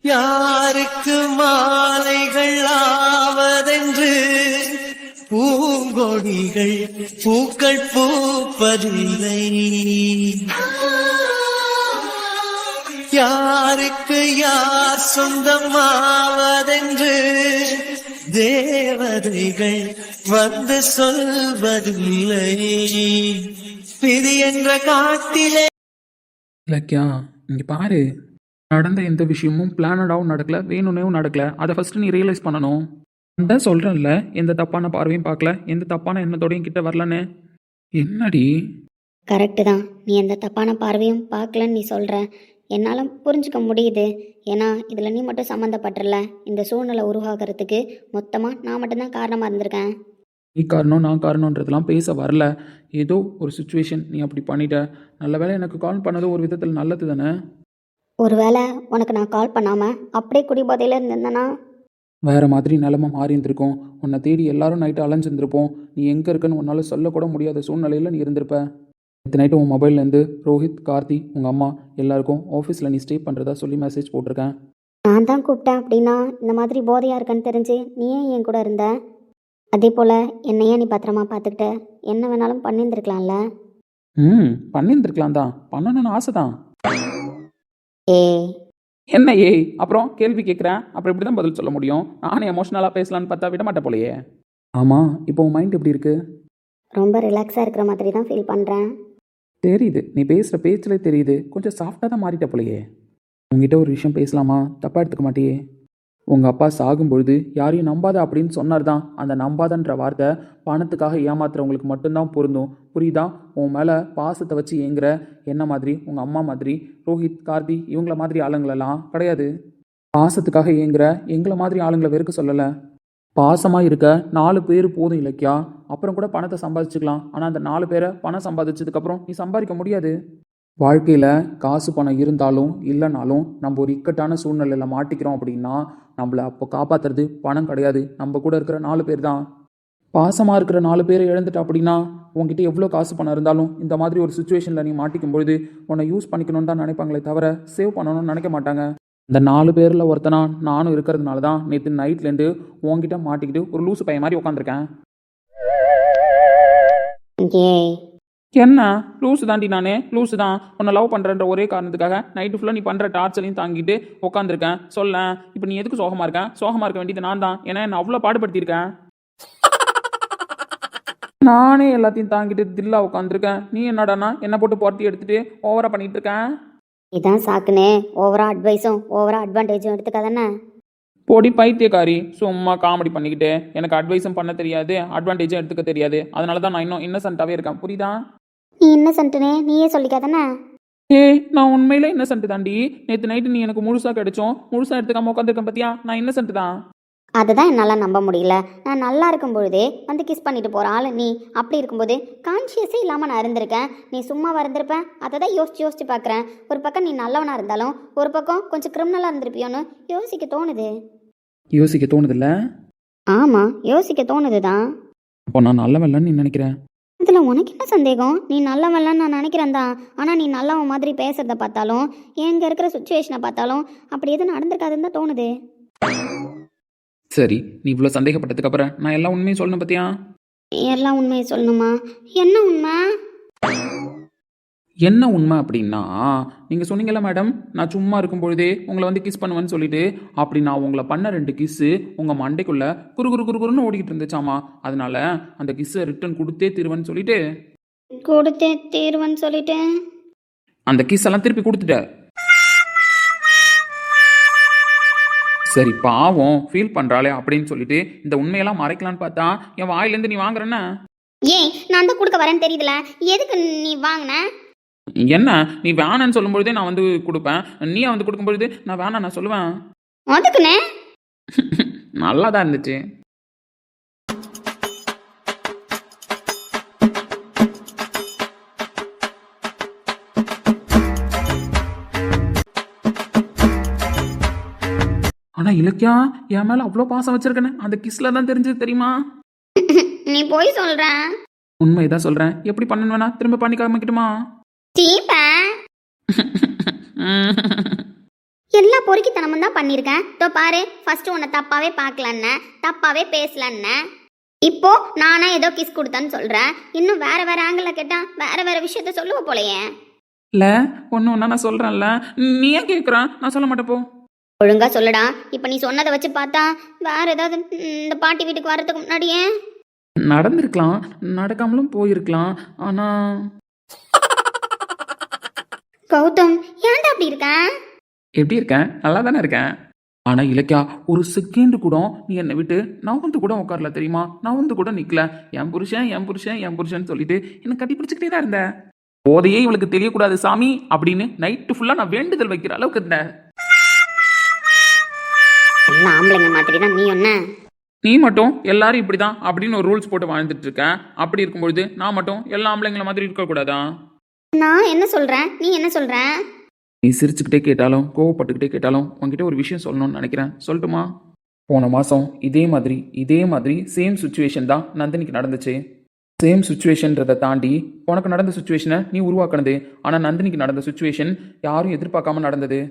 யாருக்கு மாலைகள் ஆவதென்று பூங்கொடிகள் பூக்கள் பூப்பதில்லை. யாருக்கு யார் சொந்தமாவதென்று தேவதைகள் வந்து சொல்வதில்லை. விதி என்ற காட்டிலே. இலக்கியா, இங்கே பாரு, நடந்த எந்த விஷயமும் பிளானடாகவும் நடக்கல, வேணும்னேவும் நடக்கல. அதை ஃபஸ்ட்டு நீ ரியலைஸ் பண்ணணும். அதான் சொல்கிறேன்ல, எந்த தப்பான பார்வையும் பார்க்கல, எந்த தப்பான எண்ணத்தோடையும் கிட்ட வரலன்னு. என்னடி? கரெக்டு தான். நீ எந்த தப்பான பார்வையும் பார்க்கலன்னு நீ சொல்கிற. என்னால் புரிஞ்சுக்க முடியுது. ஏன்னா இதில் நீ மட்டும் சம்மந்தப்பட்டுறல. இந்த சூழ்நிலை உருவாகிறதுக்கு மொத்தமாக நான் மட்டும்தான் காரணமாக இருந்திருக்கேன். நீ காரணம் நான் காரணன்றதெல்லாம் பேச வரல. ஏதோ ஒரு சுச்சுவேஷன் நீ அப்படி பண்ணிட்ட. நல்ல வேளை எனக்கு கால் பண்ணது ஒரு விதத்தில் நல்லது தானே. ஒருவேளை உனக்கு நான் கால் பண்ணாமல் அப்படியே குடிபோதையில் இருந்திருந்தேன்னா வேறு மாதிரி நிலமை மாறி இருந்திருக்கும். உன்னை தேடி எல்லாரும் நைட்டு அலைஞ்சிருந்திருப்போம். நீ எங்கே இருக்குன்னு உன்னால் சொல்லக்கூட முடியாத சூழ்நிலையில் நீ இருந்திருப்ப. நேற்று நைட்டு உன் மொபைல்லேருந்து ரோஹித், கார்த்தி, உங்கள் அம்மா எல்லாருக்கும் ஆஃபீஸில் நீ ஸ்டே பண்ணுறதா சொல்லி மெசேஜ் போட்டிருக்கேன். நான் தான் கூப்பிட்டேன். அப்படின்னா இந்த மாதிரி போதையாக இருக்கன்னு தெரிஞ்சு நீ ஏன் என் கூட இருந்த? அதே போல் என்னையே நீ பத்திரமா பார்த்துக்கிட்ட என்ன வேணாலும் பண்ணியிருந்துருக்கலாம்ல. பண்ணியிருந்துருக்கலாம் தான், பண்ணணும்னு ஆசை தான். ஏய் என்ன ஏய்? அப்புறம் கேள்வி கேட்குறேன், அப்புறம் இப்படி தான் பதில் சொல்ல முடியும். நானே எமோஷ்னலாக பேசலான்னு பார்த்தா விட மாட்டேன் போலையே. ஆமாம், இப்போ உன் மைண்ட் எப்படி இருக்குது? ரொம்ப ரிலாக்ஸாக இருக்கிற மாதிரி தான் ஃபீல் பண்ணுறேன். தெரியுது, நீ பேசுகிற பேச்சில் தெரியுது. கொஞ்சம் சாஃப்டாக தான் மாறிட்ட போலையே. உங்ககிட்ட ஒரு விஷயம் பேசலாமா? தப்பாக எடுத்துக்க மாட்டியே? உங்கள் அப்பா சாகும்பொழுது யாரையும் நம்பாத அப்படின்னு சொன்னார் தான். அந்த நம்பாதன்ற வார்த்தை பணத்துக்காக ஏமாத்துறவங்களுக்கு மட்டும்தான் பொருந்தும். புரியுதா? உன் மேலே பாசத்தை வச்சு ஏங்குற என்ன மாதிரி உங்கள் அம்மா மாதிரி ரோஹித், கார்த்தி இவங்கள மாதிரி ஆளுங்களெல்லாம் கிடையாது. பாசத்துக்காக ஏங்குற எங்களை மாதிரி ஆளுங்களை வெறுக்க சொல்லலை. பாசமாக இருக்க 4 பேர் போதும் இலக்கியா. அப்புறம் கூட பணத்தை சம்பாதிச்சுக்கலாம். ஆனால் அந்த 4 பேரை பணம் சம்பாதிச்சதுக்கப்புறம் நீ சம்பாதிக்க முடியாது. வாழ்க்கையில் காசு பணம் இருந்தாலும் இல்லைனாலும் நம்ம ஒரு இக்கட்டான சூழ்நிலையில் மாட்டிக்கிறோம் அப்படின்னா நம்மளை அப்போ காப்பாற்றுறது பணம் கிடையாது, நம்ம கூட இருக்கிற 4 பேர் தான். பாசமாக இருக்கிற 4 பேரை இழந்துட்ட அப்படின்னா உங்ககிட்ட எவ்வளோ காசு பணம் இருந்தாலும் இந்த மாதிரி ஒரு சுச்சுவேஷனில் நீ மாட்டிக்கும் பொழுது உன்னை யூஸ் பண்ணிக்கணும்னு தான் நினைப்பாங்களே தவிர சேவ் பண்ணணும்னு நினைக்க மாட்டாங்க. இந்த 4 பேரில் ஒருத்தனா நானும் இருக்கிறதுனால தான் நேற்று நைட்லேருந்து உங்ககிட்ட மாட்டிக்கிட்டு ஒரு லூசு பையன் மாதிரி உட்காந்துருக்கேன். ஏய் என்ன லூஸு தாண்டி? நானே லூஸு தான். உன்னை லவ் பண்ணுறன்ற ஒரே காரணத்துக்காக நைட்டு ஃபுல்லாக நீ பண்ணுற டார்ச்சரையும் தாங்கிட்டு உட்காந்துருக்கேன். சொல்ல இப்போ நீ எதுக்கு சோகமாக இருக்கேன்? சோகமாக இருக்க வேண்டியது நான் தான். ஏன்னா என்ன அவ்வளோ பாடுபடுத்தியிருக்கேன். நானே எல்லாத்தையும் தாங்கிட்டு தில்லா உட்காந்துருக்கேன். நீ என்னடானா என்னை போட்டு பொறுத்தி எடுத்துகிட்டு ஓவராக பண்ணிகிட்டு இருக்கேன். இதான் சாக்குனே. ஓவரா அட்வைஸும் ஓவரா அட்வான்டேஜும் எடுத்துக்காதானே. பொடி பைத்தியக்காரி, சும்மா காமெடி பண்ணிக்கிட்டு எனக்கு அட்வைஸும் பண்ண தெரியாது, அட்வான்டேஜும் எடுத்துக்க தெரியாது. அதனால தான் நான் இன்னும் இன்னசென்ட்டாகவே இருக்கேன். புரியுதா? நீ இன்னசென்ட்டுனே நீயே சொல்லிக்காதானே. ஏய், நான் உண்மையில இன்னசென்ட் தாண்டி. நேற்று நைட்டு நீ எனக்கு முழுசாக கிடைச்சோம், முழுசாக எடுத்துக்காம உட்காந்துருக்கேன் பார்த்தியா? நான் இன்னசென்ட் தான். அதை தான் என்னால் நம்ப முடியல. நான் நல்லா இருக்கும் பொழுதே வந்து கிஸ் பண்ணிட்டு போகிற ஆள் நீ. அப்படி இருக்கும்போது கான்ஷியஸே இல்லாமல் நான் இருந்திருக்கேன். நீ சும்மாவாக இருந்திருப்பேன். அதை தான் யோசிச்சு பார்க்குறேன். ஒரு பக்கம் நீ நல்லவனாக இருந்தாலும் ஒரு பக்கம் கொஞ்சம் கிரிமினலாக இருந்திருப்பியோன்னு யோசிக்க தோணுது. யோசிக்க தோணுதில்ல? ஆமாம், யோசிக்க தோணுது தான். அப்போ நான் நல்லவன்லன்னு நீ நினைக்கிறேன். இதில் உனக்கு என்ன சந்தேகம்? நீ நல்லவன்லன்னு நான் நினைக்கிறேன் தான். ஆனால் நீ நல்லவன் மாதிரி பேசுகிறத பார்த்தாலும் எங்கே இருக்கிற சுச்சுவேஷனை பார்த்தாலும் அப்படி எதுவும் நடந்திருக்காதுன்னு தான் தோணுது. சரி, நீ இவ்வளோ சந்தேகப்பட்டதுக்கு அப்புறம் நான் எல்லாம் உண்மையும் சொல்லணும் பார்த்தியா? எல்லாம் உண்மையை சொல்லணுமா? என்ன உண்மை? என்ன உண்மை அப்படின்னா, நீங்கள் சொன்னீங்கல்ல மேடம், நான் சும்மா இருக்கும் பொழுதே உங்களை வந்து கிஸ் பண்ணுவேன்னு சொல்லிட்டு, அப்படி நான் உங்களை பண்ண 2 கிஸ்ஸு உங்கள் மண்டைக்குள்ளே குறுகுறுன்னு ஓடிக்கிட்டு இருந்துச்சாமா. அதனால அந்த கிஸ்ஸை ரிட்டன் கொடுத்தே தீருவேன்னு சொல்லிட்டு கொடுத்தே தீர்வன்னு சொல்லிட்டேன். அந்த கிஸ் எல்லாம் திருப்பி கொடுத்துட்ட. சரி பாவம் ஃபீல் பண்ணுறாளே அப்படின்னு சொல்லிட்டு இந்த உண்மையெல்லாம் மறைக்கலான்னு பார்த்தா என் வாயிலேருந்து நீ வாங்குறேன்னா? ஏய், நான் தான் கொடுக்க வரேன்னு தெரியுதுல, எதுக்கு நீ வாங்கின? என்ன நீ வேணான்னு சொல்லும்பொழுதே நான் வந்து கொடுப்பேன், நீ வந்து கொடுக்கும்பொழுது நான் வேணாம் நான் சொல்லுவேன். அதுக்குண்ணே நல்லா தான் இருந்துச்சு. ஆனால் இலக்கியா என் மேலே அவ்வளோ பாசம் வச்சிருக்கேன்னு அந்த கிஸ்ல தான் தெரிஞ்சது தெரியுமா? நீ போய் சொல்ற. உண்மைதான் சொல்கிறேன். எப்படி பண்ணணும் வேணா திரும்ப பண்ணி காமிக்கட்டுமா? எல்லா பொறுக்கித்தனமும் தான் பண்ணியிருக்கேன். இதோ பாரு, ஃபர்ஸ்ட் உன்னை தப்பாவே பார்க்கலன்ன, தப்பாவே பேசலன்ன, இப்போ நானா ஏதோ கிஸ் கொடுத்தேன்னு சொல்றேன். இன்னும் வேற வேற ஆங்கிள் கேட்டா வேற வேற விஷயத்த சொல்லுவ போலயே. இல்லை ஒன்று ஒன்றா நான் சொல்கிறேன்ல, நீ ஏன் கேட்குறான்? நான் சொல்ல மாட்டேன் போ. ஒழுங்கா சொல்லுடா. இப்ப நீ சொன்னதை வச்சு பார்த்தா வேற ஏதாவது இந்த பாட்டி வீட்டுக்கு வர்றதுக்கு முன்னாடியே நடந்திருக்கலாம், நடக்காமலும் போயிருக்கலாம். ஆனால் கௌதம் ஏன்டா அப்படி இருக்க? எப்படி இருக்கேன்? நல்லா தானே இருக்கேன். ஆனால் இலக்கியா, ஒரு செகண்ட் கூட நீ என்னை விட்டு நான் வந்து கூட உட்காரல தெரியுமா? நான் வந்து கூட நிற்கல. என் புருஷன் என் புருஷன் என் புருஷன் சொல்லிட்டு என்னை கட்டி பிடிச்சிக்கிட்டே தான் இருந்தேன். போதையே இவளுக்கு தெரியக்கூடாது சாமி அப்படின்னு நைட்டு ஃபுல்லாக நான் வேண்டுதல் வைக்கிற அளவுக்கு இருந்தேன். எல்லாம் ஆம்பளைங்க மாதிரி தான் நீ என்ன? நீ மட்டும் எல்லாரும் இப்படிதான் அப்படின்னு ஒரு ரூல்ஸ் போட்டு வாழ்ந்துட்டு இருக்கேன். அப்படி இருக்கும்பொழுது நான் மட்டும் எல்லா ஆம்பளைங்கள மாதிரி இருக்கக்கூடாதா? நான் என்ன சொல்றேன், நீ என்ன சொல்ற? நீ சிரிச்சுக்கிட்டே கேட்டாலும் கோவப்பட்டுக்கிட்டே கேட்டாலும் உன்கிட்ட ஒரு விஷயம் சொல்லணும்னு நினைக்கிறேன். சொல்லட்டுமா? போன மாதம் இதே மாதிரி சேம் சுச்சுவேஷன் தான் நந்தினிக்கு நடந்துச்சு. சேம் சுச்சுவேஷன்றதை தாண்டி உனக்கு நடந்த சுச்சுவேஷனை நீ உருவாக்குனது. ஆனால் நந்தினிக்கு நடந்த சுச்சுவேஷன் யாரும் எதிர்பார்க்காம நடந்தது.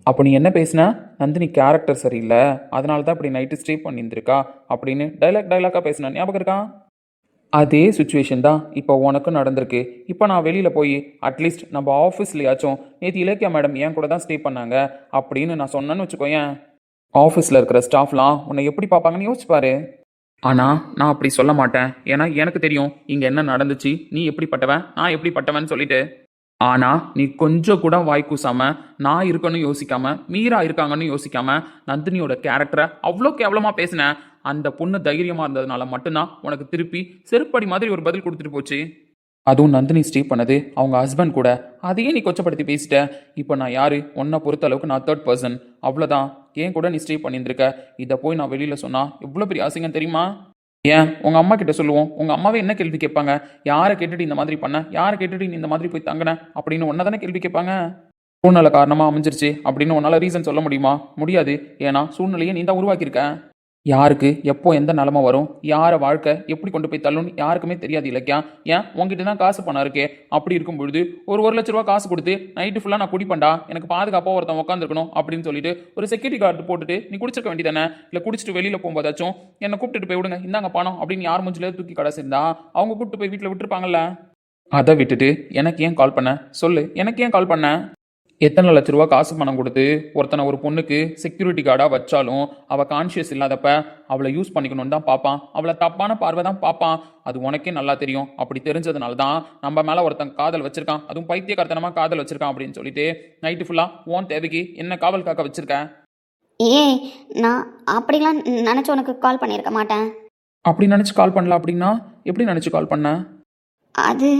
அப்போ நீ என்ன பேசின? நந்தினி கேரக்டர் சரியில்லை, அதனால தான் இப்படி நைட்டு ஸ்டே பண்ணியிருந்திருக்கா அப்படின்னு டைலாக்காக பேசின ஞாபகம் இருக்கா? அதே சுச்சுவேஷன் தான் இப்போ உனக்கும் நடந்திருக்கு. இப்போ நான் வெளியில் போய் அட்லீஸ்ட் நம்ம ஆஃபீஸ்லையாச்சும் நேற்று இலக்கியா மேடம் என் கூட தான் ஸ்டே பண்ணாங்க அப்படின்னு நான் சொன்னேன்னு வச்சுக்கோயேன், ஆஃபீஸில் இருக்கிற ஸ்டாஃப்லாம் உன்னை எப்படி பார்ப்பாங்கன்னு யோசிச்சுப்பாரு. ஆனால் நான் அப்படி சொல்ல மாட்டேன். ஏன்னா எனக்கு தெரியும் இங்கே என்ன நடந்துச்சு, நீ எப்படிப்பட்டவன் நான் எப்படிப்பட்டவன் சொல்லிட்டு. ஆனால் நீ கொஞ்சம் கூட வாய் கூசாம, நான் இருக்கன்னு யோசிக்காம, மீரா இருக்காங்கன்னு யோசிக்காம நந்தினியோட கேரக்டரை அவ்வளோ கேவலமாக பேசினேன். அந்த பொண்ணு தைரியமாக இருந்ததுனால மட்டும்தான் உனக்கு திருப்பி செருப்படி மாதிரி ஒரு பதில் கொடுத்துட்டு போச்சு. அதுவும் நந்தினி ஸ்டே பண்ணது அவங்க ஹஸ்பண்ட் கூட. அதையே நீ கொச்சப்படுத்தி பேசிட்ட. இப்போ நான் யாரு? உன்னை பொறுத்த அளவுக்கு நான் தேர்ட் பர்சன், அவ்வளோதான். ஏன் கூட நீ ஸ்டே பண்ணியிருந்திருக்க. இதை போய் நான் வெளியில் சொன்னால் எவ்வளோ பெரிய அசிங்கம் தெரியுமா? ஏன் உங்கள் அம்மா கிட்ட சொல்லுவோம், உங்கள் அம்மாவே என்ன கேள்வி கேட்பாங்க? யாரை கேட்டுட்டு இந்த மாதிரி பண்ண, யாரை கேட்டுட்டு நீ இந்த மாதிரி போய் தங்கின அப்படின்னு ஒன்றை தானே கேள்வி கேட்பாங்க. சூழ்நிலை காரணமாக அமைஞ்சிருச்சு அப்படின்னு உன்னால் ரீசன் சொல்ல முடியுமா? முடியாது. ஏன்னா சூழ்நிலையை நீ தான் உருவாக்கியிருக்க. யாருக்கு எப்போ எந்த நிலமை வரும், யாரை வாழ்க்கை எப்படி கொண்டு போய் தள்ளுன்னு யாருக்குமே தெரியாது இலக்கியா. ஏன் உங்ககிட்ட தான் காசு பணம் இருக்கே. அப்படி இருக்கும் பொழுது ஒரு லட்ச ரூபா காசு கொடுத்து நைட்டு ஃபுல்லாக நான் குடிப்பேன்டா, எனக்கு பாதுகாப்பாக ஒருத்தன் உட்காந்துருக்கணும் அப்படின்னு சொல்லிட்டு ஒரு செக்யூரிட்டி கார்டு போட்டுட்டு நீ குடிச்சிருக்க வேண்டியதானே? இல்லை குடிச்சிட்டு வெளியில் போகும்போதாச்சும் என்னை கூப்பிட்டுட்டு போய் விடுங்க, இந்தாங்க பணம் அப்படின்னு யார் மூஞ்சில தூக்கி கடை சேர்ந்தா அவங்க கூப்பிட்டு போய் வீட்டில் விட்டுருப்பாங்கல்ல. அதை விட்டுட்டு எனக்கு ஏன் கால் பண்ண சொல்லு, எனக்கு ஏன் கால் பண்ண? எத்தனை லட்ச ரூபா காசு பணம் கொடுத்து ஒருத்தனை ஒரு பொண்ணுக்கு செக்யூரிட்டி கார்டாக வச்சாலும் அவள் கான்ஷியஸ் இல்லாதப்ப அவளை யூஸ் பண்ணிக்கணும்னு தான் பார்ப்பான். அவளை தப்பான பார்வை தான் பார்ப்பான். அது உனக்கே நல்லா தெரியும். அப்படி தெரிஞ்சதுனால தான் நம்ம மேலே ஒருத்தன் காதல் வச்சிருக்கான், அதுவும் பைத்தியக்காரத்தனமாக காதல் வச்சிருக்கான் அப்படின்னு சொல்லிட்டு நைட்டு ஃபுல்லாக ஓன் தேவைக்கு என்ன காவல் காக்க வச்சிருக்கேன். ஏய், நான் அப்படிலாம் நினச்சி உனக்கு கால் பண்ணியிருக்க மாட்டேன். அப்படி நினச்சி கால் பண்ணல அப்படின்னா எப்படி நினச்சி கால் பண்ண? அது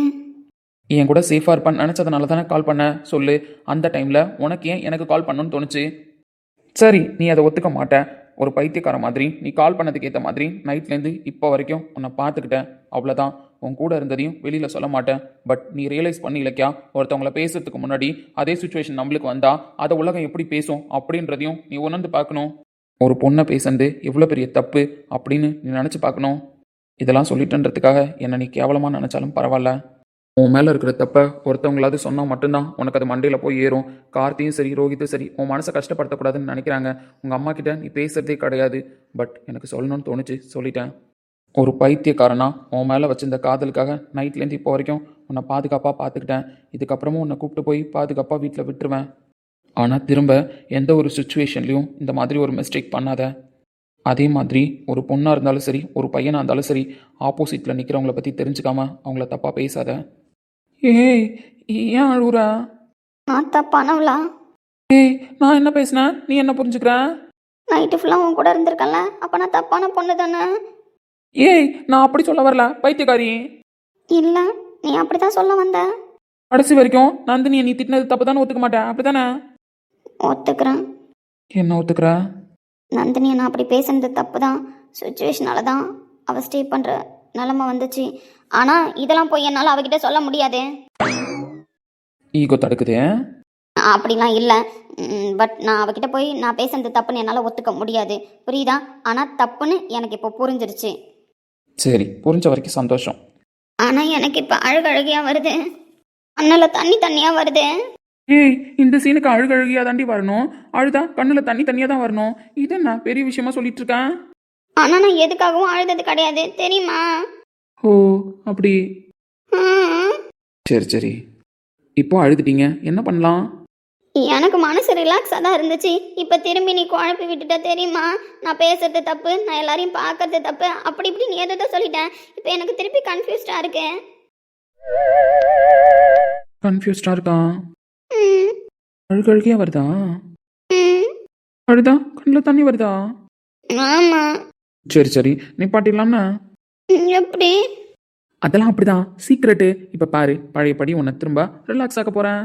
என் கூட சேஃபாக இருப்பான்னு நினச்சதுனால தானே கால் பண்ண. சொல்லு, அந்த டைமில் உனக்கு ஏன் எனக்கு கால் பண்ணணும்னு தோணுச்சு? சரி, நீ அதை ஒத்துக்க மாட்டேன். ஒரு பைத்தியக்கார மாதிரி நீ கால் பண்ணதுக்கு ஏற்ற மாதிரி நைட்லேருந்து இப்போ வரைக்கும் உன்னை பார்த்துக்கிட்டேன், அவ்வளோதான். உன் கூட இருந்ததையும் வெளியில் சொல்ல மாட்டேன். பட் நீ ரியலைஸ் பண்ணி இலக்கியா, ஒருத்தவங்கள பேசுறதுக்கு முன்னாடி அதே சுச்சுவேஷன் நம்மளுக்கு வந்தால் அதை உலகம் எப்படி பேசும் அப்படின்றதையும் நீ உணர்ந்து பார்க்கணும். ஒரு பொண்ணை பேசுறது எவ்வளோ பெரிய தப்பு அப்படின்னு நீ நினச்சி பார்க்கணும். இதெல்லாம் சொல்லிட்டுன்றதுக்காக என்னை நீ கேவலமாக நினச்சாலும் பரவாயில்ல. உன் மேலே இருக்கிற தப்பை ஒருத்தவங்களாவது சொன்னால் மட்டும்தான் உனக்கு அது மண்டையில் போய் ஏறும். கார்த்தியும் சரி ரோஹித்தும் சரி உன் மனசை கஷ்டப்படுத்தக்கூடாதுன்னு நினைக்கிறாங்க. உங்கள் அம்மா கிட்ட நீ பேசுகிறதே கிடையாது. பட் எனக்கு சொல்லணும்னு தோணுச்சு, சொல்லிட்டேன். ஒரு பைத்தியக்காரனா உன் மேலே வச்சிருந்த காதலுக்காக நைட்லேருந்து இப்போ வரைக்கும் உன்னை பாதுகாப்பாக பார்த்துக்கிட்டேன். இதுக்கப்புறமும் உன்னை கூப்பிட்டு போய் பாதுகாப்பாக வீட்டில் விட்டுருவேன். ஆனால் திரும்ப எந்த ஒரு சுச்சுவேஷன்லையும் இந்த மாதிரி ஒரு மிஸ்டேக் பண்ணாத. அதே மாதிரி ஒரு பொண்ணாக இருந்தாலும் சரி, ஒரு பையனாக இருந்தாலும் சரி, ஆப்போசிட்டில் நிற்கிறவங்கள பற்றி தெரிஞ்சுக்காம அவங்கள தப்பாக பேசாத. ஏய், ஏன் அழுகுற? நான் தப்பானவளா? ஏய், நான் என்ன பேசினேன் நீ என்ன புரிஞ்சுக்கிற? நைட்டு ஃபுல்லாக உன் கூட இருந்திருக்கல, அப்போ நான் தப்பான பொண்ணு தானே? ஏய், நான் அப்படி சொல்ல வரல பைத்தியக்காரி. இல்லை, நீ அப்படி தான் சொல்ல வந்த. கடைசி வரைக்கும் நந்தினியை நீ திட்டினது தப்பு தானே ஒத்துக்க மாட்டேன், அப்படி தானே? ஒத்துக்கிறேன். என்ன ஒத்துக்கிற? நந்தினியை நான் அப்படி பேசுனது தப்பு தான். சுச்சுவேஷனால தான் அவள் ஸ்டே பண்ணுற நிலமை வந்துச்சு. ஆனால் இதெல்லாம் போய் என்னால் அவகிட்ட சொல்ல முடியாது. ஈகோ தடுக்குது. அப்படிலாம் இல்லை. பட் நான் அவகிட்ட போய் நான் பேசுனது தப்புன்னு என்னால் ஒத்துக்க முடியாது, புரியுதா? ஆனால் தப்புன்னு எனக்கு இப்போ புரிஞ்சிருச்சு. சரி, புரிஞ்ச வரைக்கும் சந்தோஷம். ஆனால் எனக்கு இப்போ அழுகையாக வருது. கண்ணில் தண்ணி தண்ணியாக வருது. ஏய், இந்த சீனுக்கு அழுகழுகியா தாண்டி வரணும். அழுதா கண்ணில் தண்ணி தண்ணியாக தான் வரணும். இது என்ன பெரிய விஷயமா சொல்லிட்டு இருக்கேன்? ஆனால் நான் எதுக்காகவும் அழுதது கிடையாது தெரியுமா? ஓ, அப்படி. ம். சரி சரி, இப்போ அழுதுட்டீங்க, என்ன பண்ணலாம்? எனக்கு மனசு ரிலாக்ஸாக தான் இருந்துச்சு. இப்போ திரும்பி நீ குழப்பி விட்டுட்ட தெரியுமா? நான் பேசுறது தப்பு, நான் எல்லாரையும் பார்க்கறது தப்பு, அப்படி இப்படி நீ எதை சொல்லிட்டேன். இப்போ எனக்கு திருப்பி கன்ஃபியூஸ்டாக இருக்கேன். கன்ஃபியூஸ்டாக இருக்கான். ம். அழுகழுகியா வருதா? ம். அழுதா கண்ணில் தண்ணி வருதா? ஆமாம். சரி சரி, நிப்பாட்டிடலாம்னா? எப்படி? அதெல்லாம் அப்படிதான் சீக்ரெட்டு. இப்போ பாரு, பழையபடி உன்னை திரும்ப ரிலாக்ஸ் ஆக்க போகிறேன்.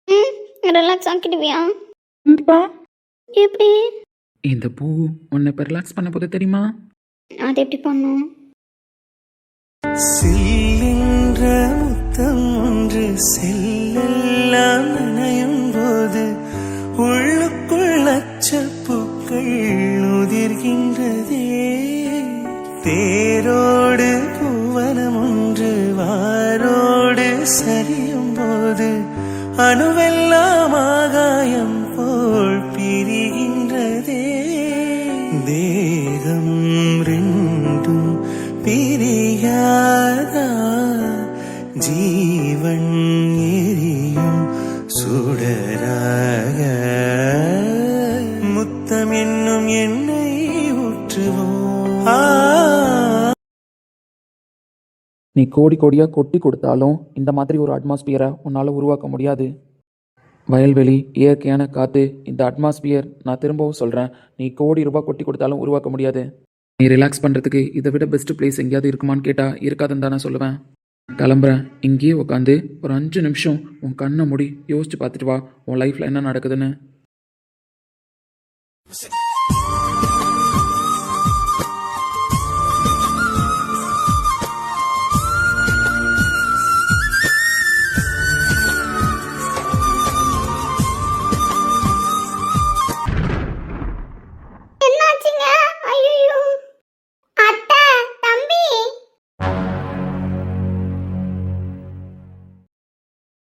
ம். ரிலாக்ஸ் ஆக்கிடுவியா? கண்டிப்பா. எப்படி? இந்த பூ உன்னை இப்போ ரிலாக்ஸ் பண்ண போது தெரியுமா? அது எப்படி பண்ணும்? சில்லின்ற முத்தம் ஒன்று செல்லெல்லாம் நனையும் போது உள்ளுக்குள் அச்சப்பூக்கள் உதிர்கின்றதே. தேரோடு பூவனம் ஒன்று வாரோடு சரியும் போது அணுவெல்லாம் ஆகாயம் போல் பிரிகின்றதே. தேகம் ரெண்டும் பிரியாதா, ஜீவன் எரியும் சுடராக முத்தம் என்னும் எண்ணெய் ஊற்றுவோம். நீ கோடி கோடியாக கொட்டி கொடுத்தாலும் இந்த மாதிரி ஒரு அட்மாஸ்பியரை உன்னால் உருவாக்க முடியாது. வயல்வெளி, இயற்கையான காற்று, இந்த அட்மாஸ்பியர், நான் திரும்பவும் சொல்கிறேன், நீ கோடி ரூபாய் கொட்டி கொடுத்தாலும் உருவாக்க முடியாது. நீ ரிலாக்ஸ் பண்ணுறதுக்கு இதை விட பெஸ்ட் பிளேஸ் எங்கேயாவது இருக்குமான்னு கேட்டால் இருக்காதுன்னு தான் நான் சொல்லுவேன். கிளம்புறேன். இங்கேயே உட்காந்து ஒரு 5 நிமிஷம் உன் கண்ணை மூடி யோசிச்சு பார்த்துட்டு வா, உன் லைஃப்பில் என்ன நடக்குதுன்னு. என்னாச்சுங்க? ஐயோ! அத்தை, தம்பி.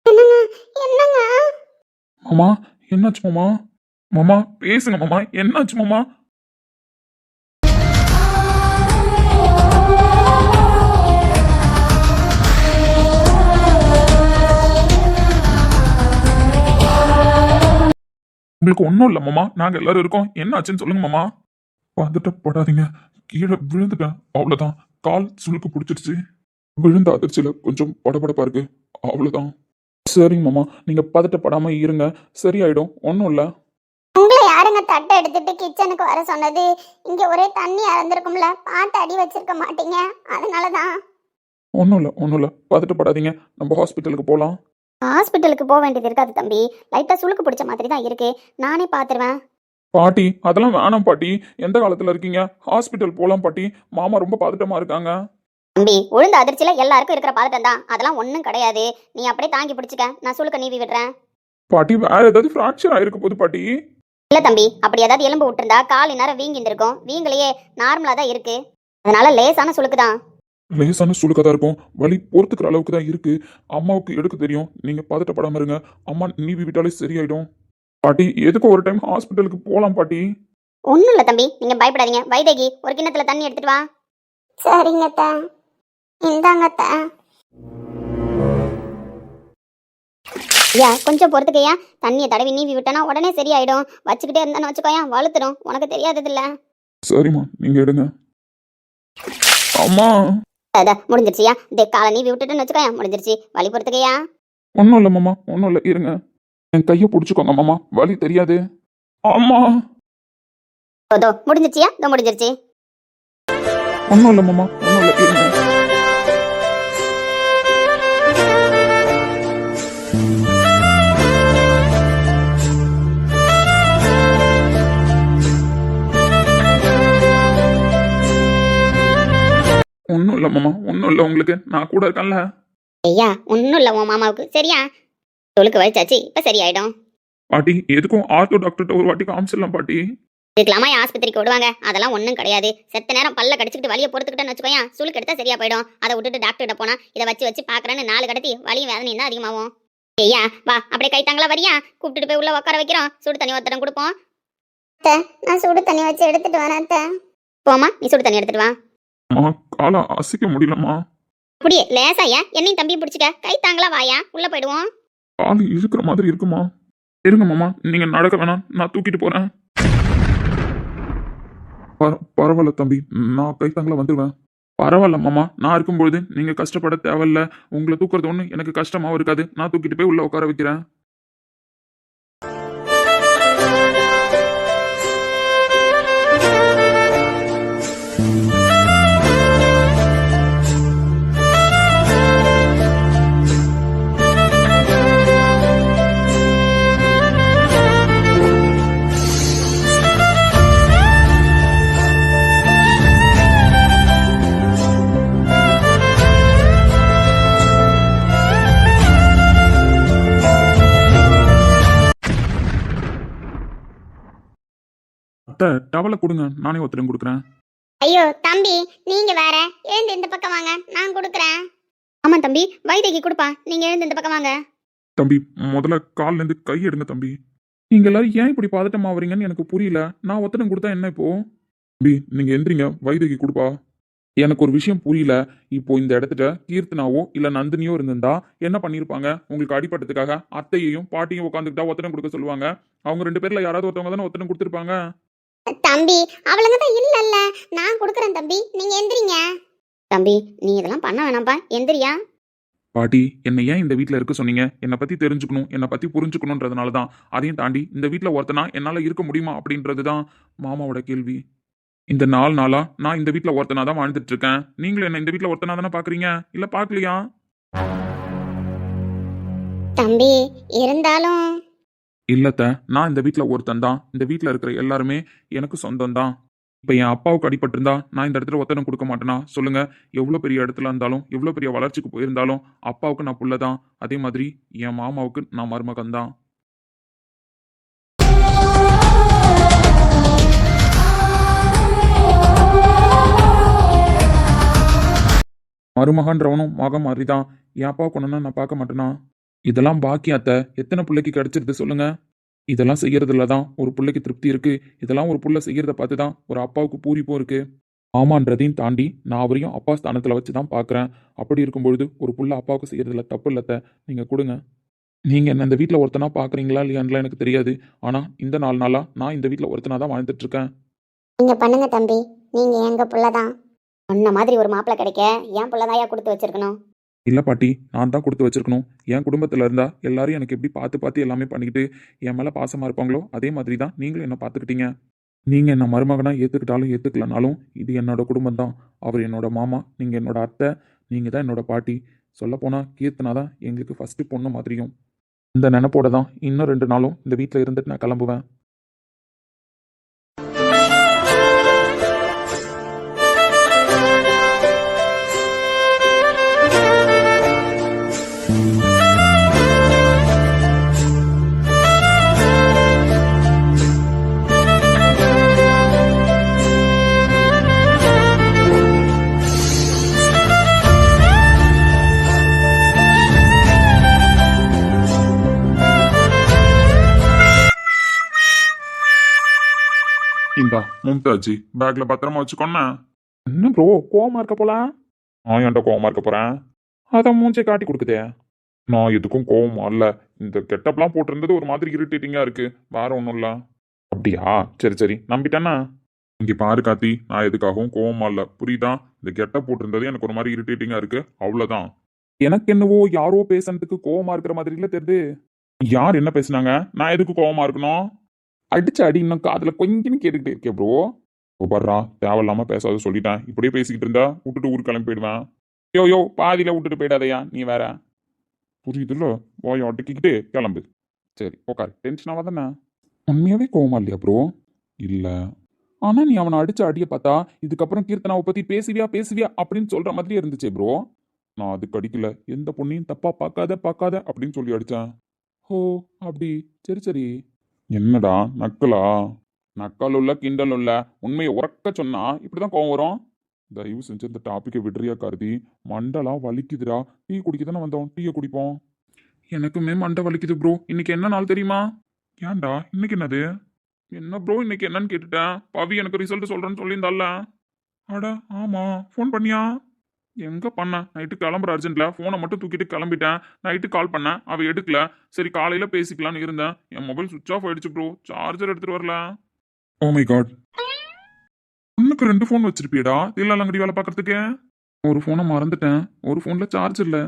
என்னங்க? என்னங்க? மாமா, என்னாச்சு மாமா? மாமா பேசுங்க மாமா, என்னாச்சு மாமா? உங்களுக்கு ஒன்றும் இல்லை மாமா, நாங்கள் எல்லாரும் இருக்கோம். என்ன ஆச்சுன்னு சொல்லுங்க மாமா. பதட்டப்படாதீங்க, கீழே விழுந்துட்டேன், அவ்வளோதான். கால் சுளுக்கு பிடிச்சிருச்சு. விழுந்த அதிர்ச்சியில் கொஞ்சம் படபடப்பா இருக்கு, அவ்வளோதான். சரிங்க மாமா, நீங்கள் பதட்டப்படாமல் இருங்க, சரியாயிடும், ஒன்றும் இல்லை. உங்களை யாருங்க தட்டை எடுத்துட்டு கிச்சனுக்கு வர சொன்னது? இங்க ஒரே தண்ணி அறந்திருக்கும்ல, பார்த்து அடி வச்சிருக்க மாட்டீங்க, அதனாலதான். ஒன்றும் இல்லை, பதட்டப்படாதீங்க, நம்ம ஹாஸ்பிட்டலுக்கு போகலாம். ஹாஸ்பிட்டலுக்கு போக வேண்டியது இருக்காது தம்பி, லைட்டா சுளுக்கு பிடிச்ச மாதிரி தான் இருக்கு, நானே பாத்துருவேன். பாட்டி, அதெல்லாம் வேணாம் பாட்டி, எந்த காலத்தில் இருக்கீங்க? ஹாஸ்பிட்டல் போகலாம் பாட்டி, மாமா ரொம்ப பதட்டமாக இருக்காங்க. தம்பி, உழுந்த அதிர்ச்சியில எல்லாருக்கும் இருக்கிற பதட்டம் தான், அதெல்லாம் ஒன்றும் கிடையாது. நீ அப்படியே தாங்கி பிடிச்சிக்க, நான் சுளுக்க நீவி விடுறேன். பாட்டி, வேற ஏதாவது ஃப்ராக்சர் ஆயிருக்க போது பாட்டி. இல்ல தம்பி, அப்படி ஏதாவது எலும்பு விட்டுருந்தா கால் நேரம் வீங்கி இருந்திருக்கும். வீங்கலையே, நார்மலா தான் இருக்கு, அதனால லேசான சுளுக்கு தான். லேசான சுளுக்காக தான் இருக்கும், வலி பொறுத்துக்கிற அளவுக்கு தான் இருக்கு. அம்மாவுக்கு எடுக்க தெரியும், நீங்க பதட்டப்படாம இருங்க, அம்மா நீவி விட்டாலே சரியாயிடும். பாட்டி, எதுக்கும் ஒரு டைம் ஹாஸ்பிட்டலுக்கு போகலாம் பாட்டி. ஒன்றும் இல்லை தம்பி, நீங்கள் பயப்படாதீங்க. வைதேகி, ஒரு கிண்ணத்தில் தண்ணி எடுத்துட்டு வா. சரிங்கத்தா, இந்தாங்கத்தா. ஐயா, கொஞ்சம் பொறுத்துக்கையா, தண்ணியை தடவி நீவி விட்டனா உடனே சரியாயிடும். வச்சுக்கிட்டே இருந்தான்னு வச்சுக்கோயா, வலுத்துடும், உனக்கு தெரியாததில்ல. சரிம்மா, நீங்க எடுங்க. அம்மா, அதான் முடிஞ்சிருச்சியா, இதே காலை நீவி விட்டுட்டுன்னு வச்சுக்கோயா, முடிஞ்சிருச்சு. வலி பொறுத்துக்கையா. ஒன்றும் இல்லை மாமா, ஒன்றும் இல்லை, இருங்க. என் கையை பிடிச்சிக்கோங்க மாமா, வலி தெரியாது. அம்மா, இதோ முடிஞ்சிருச்சியா, இதோ முடிஞ்சிருச்சு. ஒன்றும் இல்லை மாமா, ஒன்றும் இல்லை, இருங்க. ஒன்றும் இல்லை மாமா, ஒன்றும் இல்லை, உங்களுக்கு நான் கூட இருக்கேன்ல. ஐயா, ஒன்றும் இல்லை உன் மாமாவுக்கு, சரியா? தொழுக்கு வலிச்சாச்சு, இப்போ சரியாயிடும். பாட்டி, எதுக்கும் ஆர்த்தோ டாக்டர்கிட்ட ஒரு வாட்டி காமிச்சிடலாம் பாட்டி. இதுக்கலாமா ஆஸ்பத்திரிக்கு விடுவாங்க? அதெல்லாம் ஒன்றும் கிடையாது. செத்த நேரம் பல்ல கடிச்சிக்கிட்டு வலியை பொறுத்துக்கிட்டேன்னு வச்சுக்கோயா, சுளுக்கு எடுத்தா சரியா போயிடும். அதை விட்டுட்டு டாக்டர்கிட்ட போனா இதை வச்சு பார்க்குறேன்னு 4 கடத்தி வலியும் வேதனையும் தான் அதிகமாகும். ஐயா வா அப்படியே கைத்தாங்களா வரியா? கூப்பிட்டுட்டு போய் உள்ள உட்கார வைக்கிறோம், சுடு தண்ணி ஒருத்தரம் கொடுப்போம். நான் சுடு தண்ணி வச்சு எடுத்துட்டு வரேன். போமா, நீ சுடு தண்ணி எடுத்துட்டு வா. அம்மா காலை அசைக்க முடியலம்மா. அப்படியே லேசாயா என்னையும் தம்பியும் பிடிச்சிக்க, கைத்தாங்களா வாயா, உள்ள போயிடுவோம். கால் இழுக்கிற மாதிரி இருக்குமா? இருங்க மாமா, நீங்க நடக்க வேணாம், நான் தூக்கிட்டு போறேன். பரவாயில்ல தம்பி, நான் கைத்தாங்களா வந்துடுவேன். பரவாயில்ல மாமா, நான் இருக்கும்பொழுது நீங்க கஷ்டப்பட தேவையில்ல. உங்களை தூக்குறது ஒண்ணு எனக்கு கஷ்டமாவும் இருக்காது. நான் தூக்கிட்டு போய் உள்ள உட்கார வைக்கிறேன். அத்தை, டவலை கொடுங்க, நானே ஒருத்தரும் கொடுக்குறேன். ஐயோ தம்பி, நீங்க வேற, எழுந்து இந்த பக்கம் வாங்க, நான் கொடுக்குறேன். ஆமா தம்பி, வைத்தியக்கு கொடுப்பா, நீங்க எழுந்து இந்த பக்கம் வாங்க. தம்பி, முதல்ல கால்ல இருந்து கை எடுங்க தம்பி. நீங்க எல்லாரும் ஏன் இப்படி பதட்டமாவறீங்கன்னு எனக்கு புரியல. நான் ஒத்தடம் கொடுத்தா என்ன இப்போ? தம்பி, நீங்க எந்திரிங்க, வைத்தியக்கு கொடுப்பா. எனக்கு ஒரு விஷயம் புரியல. இப்போ இந்த இடத்துல கீர்த்தனாவோ இல்ல நந்தினியோ இருந்திருந்தா என்ன பண்ணிருப்பாங்க? உங்களுக்கு அடிபட்டதுக்காக அத்தையையும் பாட்டியும் உட்காந்துக்கிட்டா ஒத்தடம் கொடுக்க சொல்லுவாங்க. அவங்க 2 பேர்ல யாராவது ஒருத்தவங்க தானே ஒத்தடம் கொடுத்துருப்பாங்க. தம்பி, அவளுங்க தான் இல்லல்ல, நான் கொடுக்குறேன் தம்பி, நீங்க எந்திரிங்க. தம்பி, நீ இதெல்லாம் பண்ண வேணாம்ப்பா, எந்திரியா. பாட்டி, என்னை ஏன் இந்த வீட்டில் இருக்க சொன்னீங்க? என்னை பற்றி தெரிஞ்சுக்கணும், என்னை பற்றி புரிஞ்சுக்கணுன்றதுனால தான். அதையும் தாண்டி இந்த வீட்டில் ஒருத்தனா என்னால் இருக்க முடியுமா அப்படின்றது தான் மாமாவோட கேள்வி. இந்த 4 நாளா நான் இந்த வீட்டில் ஒருத்தனா தான் வாழ்ந்துட்டு இருக்கேன். நீங்களும் என்ன இந்த வீட்டில் ஒருத்தனா தானே பார்க்குறீங்க, இல்லை பார்க்கலையா? தம்பி, இருந்தாலும் இல்லத்த, நான் இந்த வீட்டில் ஒருத்தன் தான். இந்த வீட்டில் இருக்கிற எல்லாருமே எனக்கு சொந்தம் தான். இப்போ என் அப்பாவுக்கு அடிபட்டிருந்தா நான் இந்த இடத்துல ஒத்தனம் கொடுக்க மாட்டேனா சொல்லுங்க? எவ்வளோ பெரிய இடத்துல இருந்தாலும், எவ்வளோ பெரிய வளர்ச்சிக்கு போயிருந்தாலும் அப்பாவுக்கு நான் புள்ள தான். அதே மாதிரி என் மாமாவுக்கு நான் மருமகன் தான். மருமகன்றவனும் மகன் மாதிரி தான். என் அப்பாவுக்கு ஒன்றுனா நான் பார்க்க மாட்டேனா? இதெல்லாம் பாக்கி அத்தை, எத்தனை பிள்ளைக்கு கிடைச்சிருது சொல்லுங்க? இதெல்லாம் செய்யறதுல தான் ஒரு பிள்ளைக்கு திருப்தி இருக்கு. இதெல்லாம் ஒரு புள்ள செய்யறத பார்த்து தான் ஒரு அப்பாவுக்கு பூரிப்பும் இருக்கு. ஆமான்றதையும் தாண்டி நான் அவரையும் அப்பா ஸ்தானத்தில் வச்சு தான் பார்க்குறேன். அப்படி இருக்கும்பொழுது ஒரு புள்ள அப்பாவுக்கு செய்யறதுல தப்பு இல்லத்த. நீங்கள் கொடுங்க. நீங்கள் என்ன இந்த வீட்டில் ஒருத்தனா பார்க்குறீங்களா இல்லையான்லாம் எனக்கு தெரியாது. ஆனால் இந்த 4 நாளாக நான் இந்த வீட்டில் ஒருத்தனா தான் வாழ்ந்துட்டு இருக்கேன். நீங்க பண்ணுங்க தம்பி, நீங்க எங்க புள்ளதான். உன்ன மாதிரி ஒரு மாப்பிள்ளை கிடைக்க என் புள்ளதாயா கொடுத்து வச்சிருக்கணும். இல்லை பாட்டி, நான் தான் கொடுத்து வச்சிருக்கணும். என் குடும்பத்தில் இருந்தால் எல்லாரும் எனக்கு எப்படி பார்த்து பார்த்து எல்லாமே பண்ணிக்கிட்டு என் மேலே பாசமாக இருப்பாங்களோ அதே மாதிரி தான் நீங்களும் என்ன பார்த்துக்கிட்டீங்க. நீங்கள் என்ன மருமகனாக ஏற்றுக்கிட்டாலும் ஏற்றுக்கலனாலும் இது என்னோட குடும்பம் தான். அவர் என்னோட மாமா, நீங்கள் என்னோட அத்தை, நீங்கள் தான் என்னோட பாட்டி. சொல்லப்போனால் கீர்த்தனா தான் எங்களுக்கு ஃபஸ்ட்டு பொண்ணு மாதிரியும். இந்த நினப்போட தான் இன்னும் 2 நாளும் இந்த வீட்டில் இருந்துட்டு நான் கிளம்புவேன். இந்தா மும்தாஜி, பேக்ல பத்திரமா வச்சுக்கோண்ணா. என்ன ப்ரோ, கோவமா இருக்க போல? நான் ஏன்டா கோவமா இருக்க போறேன்? அதான் மூஞ்சை காட்டி கொடுக்குதே. நான் எதுக்கும் கோவமா இல்ல. இந்த கெட்டப்லாம் போட்டிருந்தது ஒரு மாதிரி இரிட்டேட்டிங்கா இருக்கு, வேற ஒன்றும் இல்ல. அப்படியா? சரி சரி, நம்பிட்டேன்னா. இங்க பாரு கார்த்தி, நான் எதுக்காகவும் கோவமா இல்ல, புரியுதா? இந்த கெட்டப் போட்டிருந்தது எனக்கு ஒரு மாதிரி இரிட்டேட்டிங்கா இருக்கு, அவ்வளவுதான். எனக்கு என்னவோ யாரோ பேசுறதுக்கு கோவமா இருக்கிற மாதிரி இல்ல தெரியுது. யார் என்ன பேசுனாங்க? நான் எதுக்கு கோவமா இருக்கணும்? அடிச்ச அடி இன்னும் காதுல கொஞ்சம் கேட்டுக்கிட்டே இருக்கே ப்ரோ. பர்றா, தேவையில்லாம பேசாத சொல்லிட்டேன். இப்படியே பேசிக்கிட்டு இருந்தா விட்டுட்டு ஊருக்கு கிளம்பி போயிடுவேன். யோ பாதியில விட்டுட்டு போயிடாதையா நீ வேற. புரியுதுல்ல? போய் அடக்கிக்கிட்டு கிளம்பு. சரி உட்காரு, டென்ஷனாவா தானே? உண்மையாவே கோவமா இல்லையா ப்ரோ? இல்ல. ஆனா நீ அவனை அடிச்ச அடியை பார்த்தா இதுக்கப்புறம் கீர்த்தனாவை பத்தி பேசுவியா அப்படின்னு சொல்ற மாதிரியே இருந்துச்சே ப்ரோ. நான் அதுக்கு அடிக்கல, எந்த பொண்ணையும் தப்பா பார்க்காத அப்படின்னு சொல்லி அடிச்சேன். ஓ அப்படி, சரி சரி. என்னடா நக்கலா? நக்கல் உள்ள கிண்டல் உள்ள, உண்மையை உறக்க சொன்னா இப்படிதான் கோவம் வரும். தயவு செஞ்சு இந்த டாப்பிக்கை விடுறியா கார்த்தி? மண்டலாம் வலிக்குதுடா. டீ குடிக்க தானே வந்தோம், டீயை குடிப்போம். எனக்குமே மண்டை வலிக்குது ப்ரோ. இன்னைக்கு என்ன நாள் தெரியுமா? ஏன்டா இன்னைக்கு என்னது? என்ன ப்ரோ இன்னைக்கு என்னன்னு கேட்டுட்டேன். பவி எனக்கு ரிசல்ட் சொல்றேன்னு சொல்லியிருந்தால. அட ஆமா, ஃபோன் பண்ணியா? எங்க பண்ண? நைட்டு கிளம்புற அர்ஜென்ட்ல ஃபோனை மட்டும் தூக்கிட்டு கிளம்பிட்டேன். நைட்டு கால் பண்ணேன், அவ எடுக்கல. சரி காலையில பேசிக்கலாம்னு இருந்தேன். என் மொபைல் சுவிட்ச் ஆஃப் ஆயிடுச்சு ப்ரோ. சார்ஜர் எடுத்துட்டு வரல. Oh my god. உனக்கு 2 ஃபோன் வச்சிருப்பியடா தில்லாலங்கடி வேலை பார்க்கறதுக்கு? ஒரு ஃபோனை மறந்துட்டேன், ஒரு ஃபோன்ல சார்ஜ் இல்ல.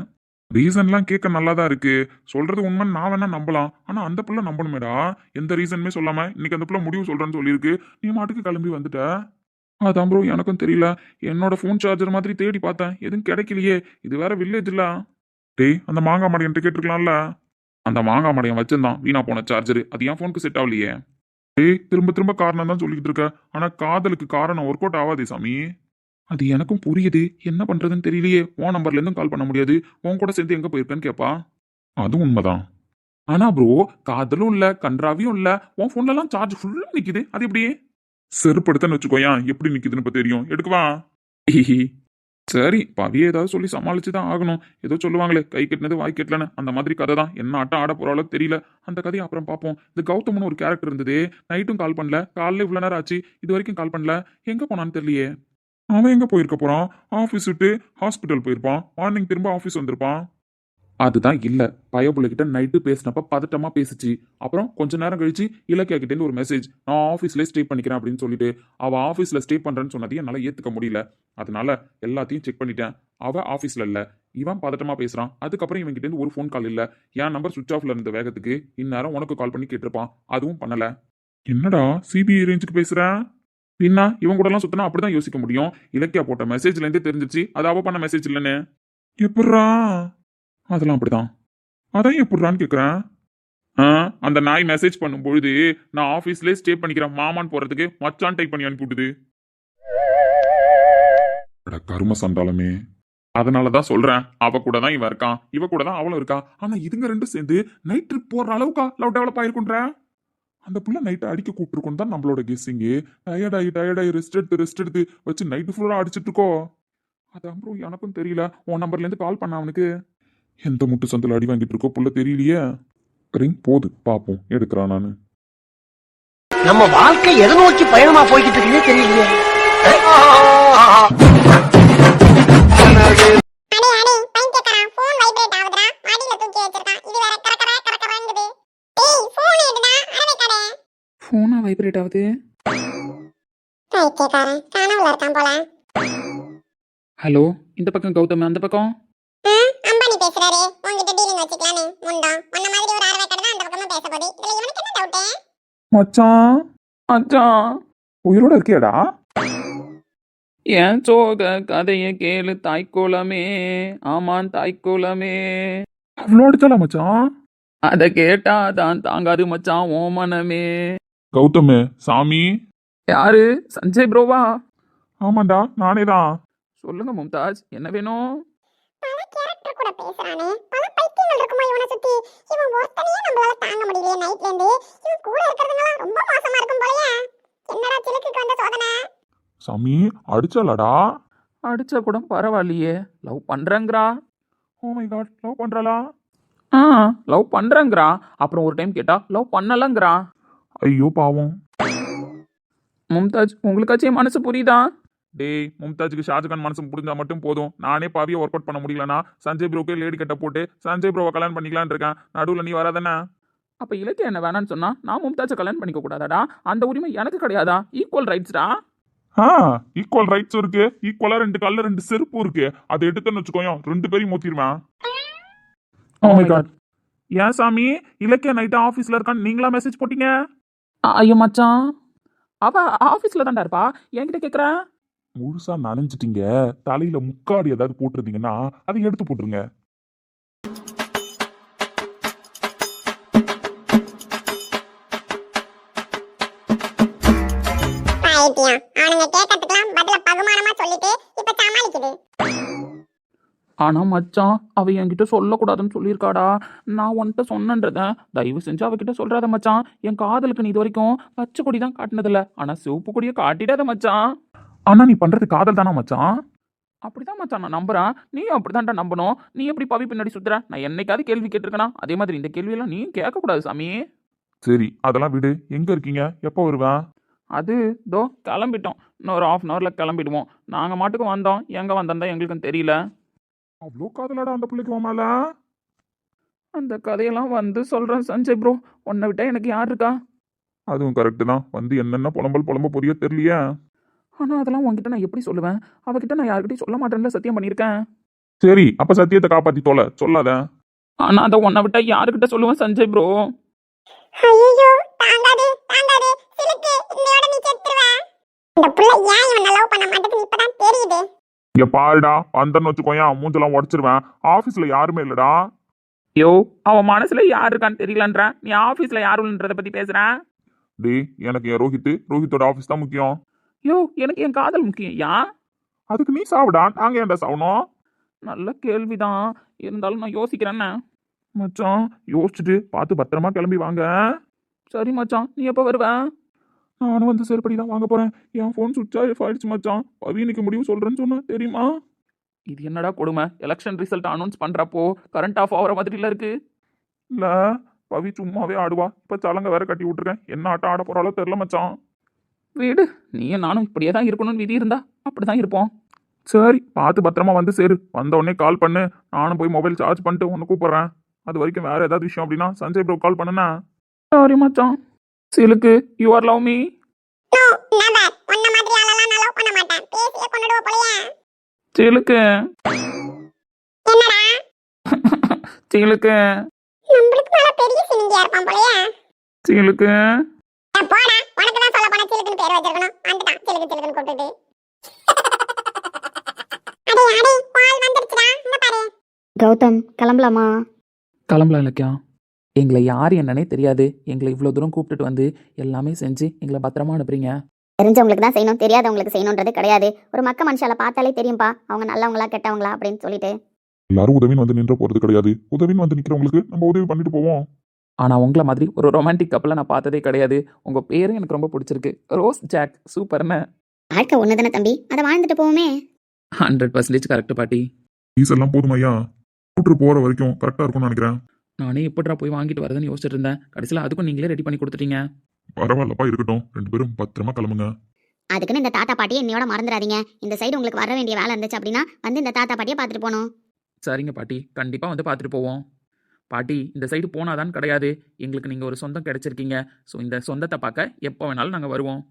ரீசன்லாம் கேட்க நல்லா தான் இருக்கு. சொல்றது உண்மை நான் வேணா நம்பலாம். ஆனா அந்த புள்ள நம்பணுமேடா. எந்த ரீசனுமே சொல்லாம இன்னைக்கு அந்த புள்ள முடிவு சொல்றேன்னு சொல்லியிருக்கு. நீ மாட்டுக்கு கிளம்பி வந்துட்ட. அதான் ப்ரோ எனக்கும் தெரியல. என்னோட ஃபோன் சார்ஜர் மாதிரி தேடி பார்த்தேன், எதுவும் கிடைக்கலையே. இது வேற வில்லேஜ் இல்ல. டேய் அந்த மாங்காய் மடையன் கேட்டிருக்கலாம்ல. அந்த மாங்காய் மடையன் வச்சிருந்தான் வீணா போன சார்ஜர். அது என் ஃபோனுக்கு செட் ஆகலையே. டேய் திரும்ப திரும்ப காரணம் தான் சொல்லிக்கிட்டு இருக்க. ஆனா காதலுக்கு காரணம் ஒர்க் அவுட் ஆகாதே சாமி. அது எனக்கும் புரியுது, என்ன பண்றதுன்னு தெரியலையே. உன் நம்பர்ல இருந்தும் கால் பண்ண முடியாது. உன் கூட சேர்ந்து எங்க போயிருப்பேன்னு கேப்பா. அது உண்மைதான். ஆனா ப்ரோ காதலும் இல்ல கன்றாவியும் இல்ல. உன் போன்ல சார்ஜ் ஃபுல்லா நிக்குது. அது எப்படி? செருப்படுத்தன்னு வச்சுக்கோயேன், எப்படி நிக்குதுன்னு இப்ப தெரியும். எடுக்குவா. சரி பவியே ஏதாவது சொல்லி சமாளிச்சுதான் ஆகணும். ஏதோ சொல்லுவாங்களே கை கட்டினது வாய் கட்டலன்னு, அந்த மாதிரி கதை தான். என்ன ஆட்டம் ஆட போறாளோ தெரியல. அந்த கதையை அப்புறம் பார்ப்போம். இந்த கௌதம்னு ஒரு கேரக்டர் இருந்தது. நைட்டும் கால் பண்ணல, காலைல இவ்வளவு நேரம் ஆச்சு, இது வரைக்கும் கால் பண்ணல. எங்க போனான்னு தெரியலையே. அவன் எங்க போயிருக்க போறான்? ஆஃபீஸ் விட்டு ஹாஸ்பிட்டல் போயிருப்பான். மார்னிங் திரும்ப ஆஃபீஸ் வந்திருப்பான். அதுதான் இல்ல. பயபுள்ள நைட்டு பேசினப்ப பதட்டமா பேசிச்சு. அப்புறம் கொஞ்ச நேரம் கழிச்சு இலக்கியா கிட்ட இருந்து ஒரு மெசேஜ், நான் ஆஃபீஸ்ல ஸ்டே பண்ணிக்கிறேன் அப்படின்னு சொல்லிட்டு. அவ ஆஃபீஸ்ல ஸ்டே பண்றேன்னு சொன்னதையும் என்னால ஏத்துக்க முடியல. அதனால எல்லாத்தையும் செக் பண்ணிட்டேன். அவ ஆஃபீஸ்ல இல்ல. இவன் பதட்டமா பேசுறான். அதுக்கப்புறம் இவன் கிட்ட இருந்து ஒரு ஃபோன் கால் இல்ல. என் நம்பர் சுவிச் ஆஃப்ல இருந்த வேகத்துக்கு இந்நேரம் உனக்கு கால் பண்ணி கேட்டிருப்பான். அதுவும் பண்ணல. என்னடா சிபிஐ ரேஞ்சுக்கு பேசுறேன்? பின்னா இவன் கூட எல்லாம் சுத்தினா அப்படிதான் யோசிக்க முடியும். இலக்கியா போட்ட மெசேஜ்ல இருந்தே தெரிஞ்சிச்சு அது அவ பண்ண மெசேஜ் இல்லன்னு. எப்படா? அதெல்லாம் அப்படிதான். அதான் எப்படிறான்னு கேக்குறேன். அந்த நாய் மெசேஜ் பண்ணும்பொழுது நான் ஆபீஸ்லயே ஸ்டே பண்ணிக்கிறேன் மாமான்னு போறதுக்கு மச்சான் டைப் பண்ணி அனுப்பிவிட்டுது. கரும சண்டாலமே. அதனாலதான் சொல்றேன், அவ கூட தான் இவன் இருக்கான், இவ கூட தான் அவளும் இருக்கா. ஆனா இதுங்க ரெண்டும் சேர்ந்து நைட் ட்ரிப் போற அளவுக்கா லவ் டெவலப் ஆயிருக்குன்ற. அந்த புள்ள நைட்டு அடிக்க கூப்பிட்டுருக்கோம் தான் நம்மளோட கெஸ்ஸிங்கு. டயர்டாயி ரெஸ்ட் எடுத்து வச்சு நைட்டு ஃபுல்லா அடிச்சிட்டு இருக்கோ. அதான் ப்ரோ எனக்கும் தெரியல. உன் நம்பர்ல இருந்து கால் பண்ண அவனுக்கு. எந்த முட்டு சந்தில் அடி வாங்கிட்டு இருக்கோ புள்ள தெரியலையே. ரிங் போது பாப்போம், எடுக்கிறான் நானு. நம்ம வாழ்க்கை எதை நோக்கி பயணமா போய்கிட்டு இருக்குன்னே தெரியலையே. ஃபோனா வைப்ரேட் ஆகுது. ஹலோ, இந்த பக்கம் கௌதம், அந்த பக்கம் அம்பானி பேசுறாரு. உன்கிட்ட டீலிங் வச்சுக்கலான்னு முண்டம். உன்ன மாதிரி ஒரு அரவை கடை அந்த பக்கமா பேச போகுது. இதுல இவனுக்கு என்ன டவுட்? மச்சான் மச்சான் உயிரோட இருக்கியாடா? ஏன் சோக கதையை கேளு தாய்க்கோலமே, ஆமான் தாய்க்கோலமே. அவ்வளோ அடிச்சாலா மச்சான்? அதை கேட்டாதான் தாங்காது மச்சான் ஓ மனமே. கௌதம் சாமி. யாரு? சஞ்சய் ப்ரோவா? ஆமாண்டா நானே தான். சொல்லுங்க மும்தாஜ், என்ன வேணும்? பல கேரக்டர் கூட பேசுறானே. பல பைத்தியங்கள் இருக்குமா இவனை சுத்தி? இவன் ஒருத்தனையே நம்மளால தாங்க முடியலையே நைட்ல இருந்து. இவன் கூட இருக்கிறதுனால ரொம்ப மோசமா இருக்கும் போலயே. என்னடா சிலுக்கு வந்த சோதனை? சாமி அடிச்சாலாடா? அடிச்சா கூட பரவாயில்லையே, லவ் பண்றேங்கிறா. ஓ மை காட், லவ் பண்றாளா? லவ் பண்றேங்கிறா. அப்புறம் ஒரு டைம் கேட்டா லவ் பண்ணலங்கிறா. ஐயோ பாவம். மும்தாஜ் உங்களுக்காச்சும் என் மனசு புரியுதா? டேய் மும்தாஜுக்கு ஷாஜகான் மனசு புரிஞ்சா மட்டும் போதும். நானே பாவியை ஒர்க் அவுட் பண்ண முடியலனா சஞ்சய் ப்ரோக்கே லேடி கட்ட போட்டு சஞ்சய் ப்ரோவை கல்யாணம் பண்ணிக்கலான்னு இருக்கேன். நடுவில் நீ வராதானே? அப்ப இலக்கிய என்ன வேணான்னு சொன்னா நான் மும்தாஜை கல்யாணம் பண்ணிக்க கூடாதாடா? அந்த உரிமை எனக்கு கிடையாதா? ஈக்குவல் ரைட்ஸ்டா. ஈக்குவல் ரைட்ஸ் இருக்கு. ஈக்குவலா 2 கால்ல 2 செருப்பு இருக்கு. அதை எடுத்துன்னு வச்சுக்கோயும் 2 பேரையும் மோத்திடுவேன். ஓ மை காட். ஏன் சாமி இலக்கிய நைட்டு ஆபீஸ்ல இருக்கான்னு நீங்களா மெசேஜ் போட்டீங்க? ஐயோ மச்சான், அவ ஆபீஸ்ல தான்டா இருப்பா. என்கிட்ட கேக்குற? முழுசா நனைஞ்சிட்டீங்க. தலையில முக்காடு ஏதாவது போட்டிருந்தீங்கன்னா அதை எடுத்து போட்டுருங்க. பைத்தியம். அவனுங்க கேட்கறதுக்கெல்லாம் பதில பகுமானமா சொல்லிட்டு இப்ப சமாளிக்குது. ஆனா மச்சான், அவ என்கிட்ட சொல்லக்கூடாதுன்னு சொல்லியிருக்காடா. நான் உன்கிட்ட சொன்னன்றத தயவு செஞ்சு அவகிட்ட சொல்றாத மச்சான். என் காதலுக்கு நீ இது வரைக்கும் பச்சை கொடி தான் காட்டினதில்ல, ஆனா சிவப்பு கொடியை காட்டிடாத மச்சான். ஆனா நீ பண்றது காதல் தானா மச்சான்? அப்படிதான் மச்சான் நான் நம்புறேன். நீயும் அப்படிதான்டா நம்பணும். நீ எப்படி பவி பின்னாடி சுத்துற? நான் என்னைக்காவது கேள்வி கேட்டிருக்கேனா? அதே மாதிரி இந்த கேள்வியெல்லாம் நீயும் கேட்கக்கூடாது சாமி. சரி அதெல்லாம் விடு, எங்க இருக்கீங்க, எப்போ வருவேன்? அது தோ கிளம்பிட்டோம். இன்னொரு 1/2 அன் ஹவரில் கிளம்பிடுவோம். நாங்கள் மாட்டுக்கு வந்தோம். எங்கே வந்தோம் எங்களுக்கும் தெரியல. அவ்வளோ காதலாடா அந்த பிள்ளைக்கு உன் மேல? அந்த கதையெல்லாம் வந்து சொல்கிறேன் சஞ்சய் ப்ரோ. உன்னை விட்டா எனக்கு யார் இருக்கா? அதுவும் கரெக்டு தான். வந்து என்னென்ன புலம்ப போறியோ தெரியலையே. ஆனால் அதெல்லாம் உன்கிட்ட நான் எப்படி சொல்லுவேன்? அவகிட்ட நான் யார்கிட்டயும் சொல்ல மாட்டேன்ல சத்தியம் பண்ணியிருக்கேன். சரி அப்ப சத்தியத்தை காப்பாத்தி தொலை, சொல்லாத. ஆனால் அதை உன்னை விட்டா யாருக்கிட்ட சொல்லுவேன் சஞ்சய் ப்ரோ? ஐயோ தாங்காது தாங்காது சிலுக்கு இன்னையோட நீ செத்துருவ. இந்த புள்ள ஏன் இவனை லவ் பண்ண மாட்டேங்குது இப்பதான் தெரியுது. இங்க பாருடா, வந்தன்னு வச்சுக்கோயா மூஞ்செல்லாம் உடச்சிருவேன். ஆபீஸ்ல யாருமே இல்லடா. யோ அவன் மனசுல யார் இருக்கான்னு தெரியலன்ற. நீ ஆஃபீஸில் யார் உள்ளன்றதை பற்றி பேசுகிறேன். டேய் எனக்கு என் ரோஹித்தோட ஆபீஸ் தான் முக்கியம். யோ எனக்கு என் காதல் முக்கியம். ஏன்? அதுக்கு நீ சாவுடா, நாங்க ஏன்டா சாவணும்? நல்ல கேள்விதான். இருந்தாலும் நான் யோசிக்கிறேன்னு. மச்சான் யோசிச்சுட்டு பார்த்து பத்திரமா கிளம்பி வாங்க. சரி மச்சான், நீ எப்போ வருவ? நானும் வந்து செருப்படி தான் வாங்க போறேன். என் ஃபோன் சுவிட்ச் ஆஃப் ஆயிடுச்சு மச்சான். பவினிக்கு முடிவு சொல்றேன்னு சொன்னா தெரியுமா? இது என்னடா கொடுமை? எலெக்ஷன் ரிசல்ட் அனௌன்ஸ் பண்ணுறப்போ கரண்ட் ஆஃப் ஆகிற மாதிரில இருக்கு. இல்ல பவி சும்மாவே ஆடுவா. இப்ப சலங்க வேற கட்டி விட்டுருக்கேன். என்ன ஆட்டம் ஆட போறாளோ தெரியல மச்சான். வீடு நீயும் நானும் இப்படியே தான் இருக்கணும்னு விதி இருந்தா அப்படி தான் இருப்போம். சரி பார்த்து பத்திரமா வந்து சேரு. வந்த உடனே கால் பண்ணு. நானும் போய் மொபைல் சார்ஜ் பண்ணிட்டு உன்னை கூப்பிடுறேன். அது வரைக்கும் வேற ஏதாவது விஷயம் அப்படின்னா சஞ்சய் ப்ரோ கால் பண்ணுண்ணா. சாரி மச்சான். சிலுக்கு you are love me. No never. உன்ன மாதிரி ஆளெல்லாம் நான் லவ் பண்ண மாட்டேன். பேசியே கொன்னுடுவ போலயே. சிலுக்கு என்னடா சிலுக்கு நம்மளுக்கு மேல பெரிய சினிங்கியா இருப்பான் போலயே. சிலுக்கு போடா உனக்கு தான் சொல்ல போன சிலுக்குன்னு பேர் வச்சிருக்கணும். வந்துட்டான் சிலுக்கு சிலுக்குன்னு கூப்பிட்டுட்டு. அடே அடே பால் வந்துருச்சுடா. இங்க பாரு. கௌதம் கிளம்பலாமா? கிளம்பலாம் இலக்கியா. எங்களை யார் என்னன்னே தெரியாது. எங்களை இவ்வளோ தூரம் கூப்பிட்டுட்டு வந்து எல்லாமே செஞ்சு எங்களை பத்திரமா அனுப்புறீங்க. தெரிஞ்சவங்களுக்கு தான் செய்யணும், தெரியாதவங்களுக்கு செய்யணுன்றது கிடையாது. ஒரு மக்க மனுஷால பார்த்தாலே தெரியும்பா அவங்க நல்லவங்களா கெட்டவங்களா அப்படின்னு சொல்லிட்டு. எல்லாரும் உதவின்னு வந்து நின்ற போறது கிடையாது. உதவின்னு வந்து நிக்கிறவங்களுக்கு நம்ம உதவி பண்ணிட்டு போவோம். ஆனால் உங்களை மாதிரி ஒரு ரொமான்டிக் கப்பலை நான் பார்த்ததே கிடையாது. உங்கள் பேரும் எனக்கு ரொம்ப பிடிச்சிருக்கு. ரோஸ் ஜாக் சூப்பர்னு. வாழ்க்கை ஒன்று தானே தம்பி, அதை வாழ்ந்துட்டு போவோமே. 100% கரெக்ட் பாட்டி. ஃபீஸ் எல்லாம் போதும் ஐயா. கூட்டு போற வரைக்கும் கரெக்டா இருக்கும்னு நினைக்கிறேன். நானே எப்படிடா போய் வாங்கிட்டு வரதுன்னு யோசிச்சுட்டு இருந்தேன். கடைசியில் அதுக்கும் நீங்களே ரெடி பண்ணி கொடுத்துட்டீங்க. பரவாயில்லப்பா இருக்கட்டும். 2 பேரும் பத்திரமா கிளம்புங்க. அதுக்குன்னு இந்த தாத்தா பாட்டியை என்னையோட மறந்துடாதீங்க. இந்த சைடு உங்களுக்கு வர வேண்டிய வேலை இருந்துச்சு அப்படின்னா வந்து இந்த தாத்தா பாட்டியை பார்த்துட்டு போகணும். சரிங்க பாட்டி, கண்டிப்பாக வந்து பார்த்துட்டு போவோம். பாட்டி இந்த சைடு போனாதான் கிடையாது. எங்களுக்கு நீங்கள் ஒரு சொந்தம் கிடைச்சிருக்கீங்க. ஸோ இந்த சொந்தத்தை பார்க்க எப்போ வேணாலும் நாங்கள் வருவோம்.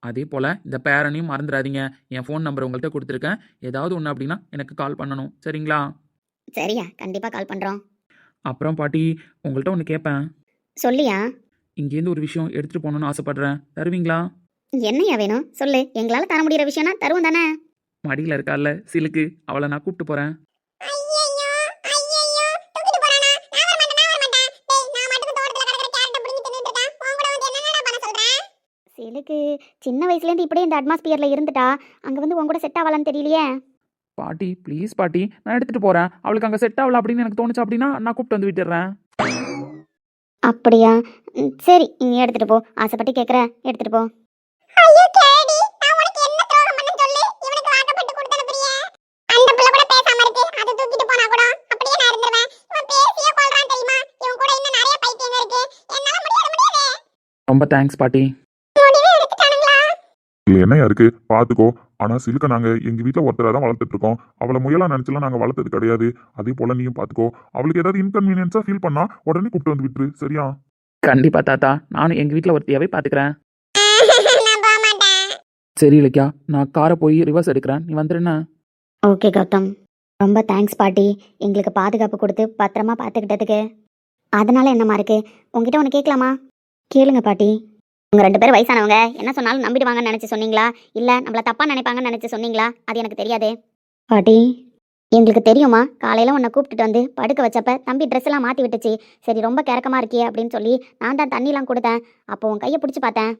அதே போல் இந்த பேரனையும் மறந்துடாதீங்க. என் ஃபோன் நம்பர் உங்கள்கிட்ட கொடுத்துருக்கேன். ஏதாவது ஒன்று அப்படின்னா எனக்கு கால் பண்ணணும். சரிங்களா? சரியா, கண்டிப்பாக கால் பண்ணுறோம். அப்புறம் பாட்டி உங்கள்கிட்ட ஒன்று கேட்பேன். சொல்லியா? இங்கேருந்து ஒரு விஷயம் எடுத்துகிட்டு போகணுன்னு ஆசைப்பட்றேன். தருவீங்களா? என்னையா வேணும் சொல்லு. எங்களால் தர முடியிற விஷயம்னா தருவோம் தானே. மடியில் இருக்கால சிலுக்கு, அவளை நான் கூப்பிட்டு போகிறேன். ஐயையோ ஐயையோ தூக்கிட்டு போறானா? நான் வர மாட்டேன். டேய் நான் மட்டும் தோட்டத்துல கிடக்குற கேரட் புடிங்கி தின்னுட்டு இருக்கேன். உன் கூட வந்து என்னடா பண்ண சொல்றேன்? சிலுக்கு சின்ன வயசுலேருந்து இப்படியே இந்த அட்மாஸ்பியரில் இருந்துட்டா அங்கே வந்து உன் கூட செட் ஆகலான்னு தெரியலையே. பாட்டி ப்ளீஸ் பாட்டி, நான் எடுத்துகிட்டு போகிறேன். அவளுக்கு அங்கே செட் ஆகல அப்படின்னு எனக்கு தோணுச்சு அப்படின்னா நான் கூப்பிட்டு வந்து விட்டுடுறேன். அப்படியா? சரி நீ எடுத்துகிட்டு போ. ஆசைப்பட்டு கேட்குற, எடுத்துகிட்டு போ. ஐயோ கேடி நான் உனக்கு என்ன துரோகம் பண்ணேன்னு சொல்லி இவனுக்கு வாக்கப்பட்டு கொடுத்து அனுப்புறியே. அந்த புள்ள கூட பேசாம இருக்கு. அது தூக்கிட்டு போனா கூட அப்படியே நான் இருந்துருவேன். இவன் பேசியே கொல்றான் தெரியுமா? இவன் கூட இன்னும் நிறைய பைத்தியங்க இருக்கு. என்னால முடியாது. ரொம்ப தேங்க்ஸ் பாட்டி. முடிவே எடுத்துட்டானுங்களா? இல்ல என்னையா இருக்கு பாத்துக்கோ. ஆனா சிலுக்க நாங்க எங்க வீட்டுல ஒருத்தரா தான் வளர்த்துட்டு இருக்கோம். அவளை முயலா நினைச்சலாம் நாங்க வளர்த்தது கிடையாது. அதே போல நீயும் பாத்துக்கோ. அவளுக்கு ஏதாவது இன்கன்வீனியன்ஸா ஃபீல் பண்ணா உடனே கூப்பிட்டு வந்து விட்டுரு. சரியா? கண்டிப்பாக தாத்தா, நானும் எங்கள் வீட்டில் ஒருத்தியாவே பார்த்துக்கிறேன். நான் போக மாட்டேன். சரி இலக்கியா, நான் காரை போய் ரிவர்ஸ் எடுக்கிறேன். நீ வந்துடுண்ணா. ஓகே கௌதம், ரொம்ப தேங்க்ஸ் பாட்டி. எங்களுக்கு பாதுகாப்பு கொடுத்து பத்திரமா பார்த்துக்கிட்டதுக்கு. அதனால என்னம்மா இருக்கு? உங்ககிட்ட ஒன்று கேட்கலாமா? கேளுங்க பாட்டி. உங்கள் 2 பேரும் வயசானவங்க, என்ன சொன்னாலும் நம்பிடுவாங்கன்னு நினச்சி சொன்னீங்களா இல்லை நம்மளை தப்பாக நினைப்பாங்கன்னு நினச்சி சொன்னீங்களா? அது எனக்கு தெரியாதே. பாட்டி எங்களுக்கு தெரியுமா, காலையில் உன்னை கூப்பிட்டுட்டு வந்து படுக்க வச்சப்ப தம்பி ட்ரெஸ் எல்லாம் மாற்றி விட்டுச்சு. சரி ரொம்ப கிறக்கமாக இருக்கியே அப்படின்னு சொல்லி நான் தான் தண்ணிலாம் கொடுத்தேன். அப்போ உன் கையை பிடிச்சி பார்த்தேன்.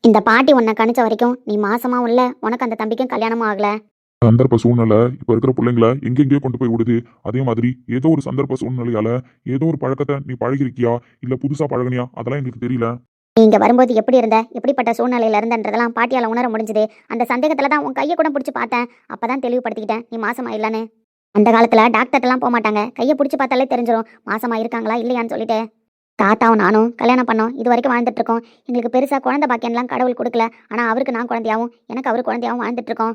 இந்த பாட்டி உன்னை கணிச்ச வரைக்கும் நீ மாசமா உள்ள, உனக்கு அந்த தம்பிக்கும் கல்யாணமும் ஆகல. சந்தர்ப்ப சூழ்நிலை இப்ப இருக்கிற பிள்ளைங்களை எங்கெங்கேயோ கொண்டு போய் விடுது. அதே மாதிரி ஏதோ ஒரு சந்தர்ப்ப சூழ்நிலையால ஏதோ ஒரு பழக்கத்தை நீ பழகிருக்கியா இல்ல புதுசா பழகுனியா அதெல்லாம் எங்களுக்கு தெரியல. நீ இங்கே வரும்போது எப்படி இருந்த, எப்படிப்பட்ட சூழ்நிலையில் இருந்தன்றதெல்லாம் பாட்டியால் உணர முடிஞ்சுது. அந்த சந்தேகத்தில் தான் உன் கையை கூட பிடிச்சி பார்த்தேன். அப்போ தான் தெளிவுபடுத்திக்கிட்டேன் நீ மாசமா இல்லைன்னு. அந்த காலத்தில் டாக்டர்லாம் போக மாட்டாங்க, கையை பிடிச்சி பார்த்தாலே தெரிஞ்சிடும் மாசமா இருக்காங்களா இல்லையான்னு சொல்லிட்டு. தாத்தாவும் நானும் கல்யாணம் பண்ணோம், இது வரைக்கும் வாழ்ந்துட்டு இருக்கோம். எங்களுக்கு பெருசாக குழந்தை பாக்கியம்லாம் கடவுள் கொடுக்கல. ஆனால் அவருக்கு நான் குழந்தையாவும் எனக்கு அவர் குழந்தையாவும் வாழ்ந்துட்டு இருக்கோம்.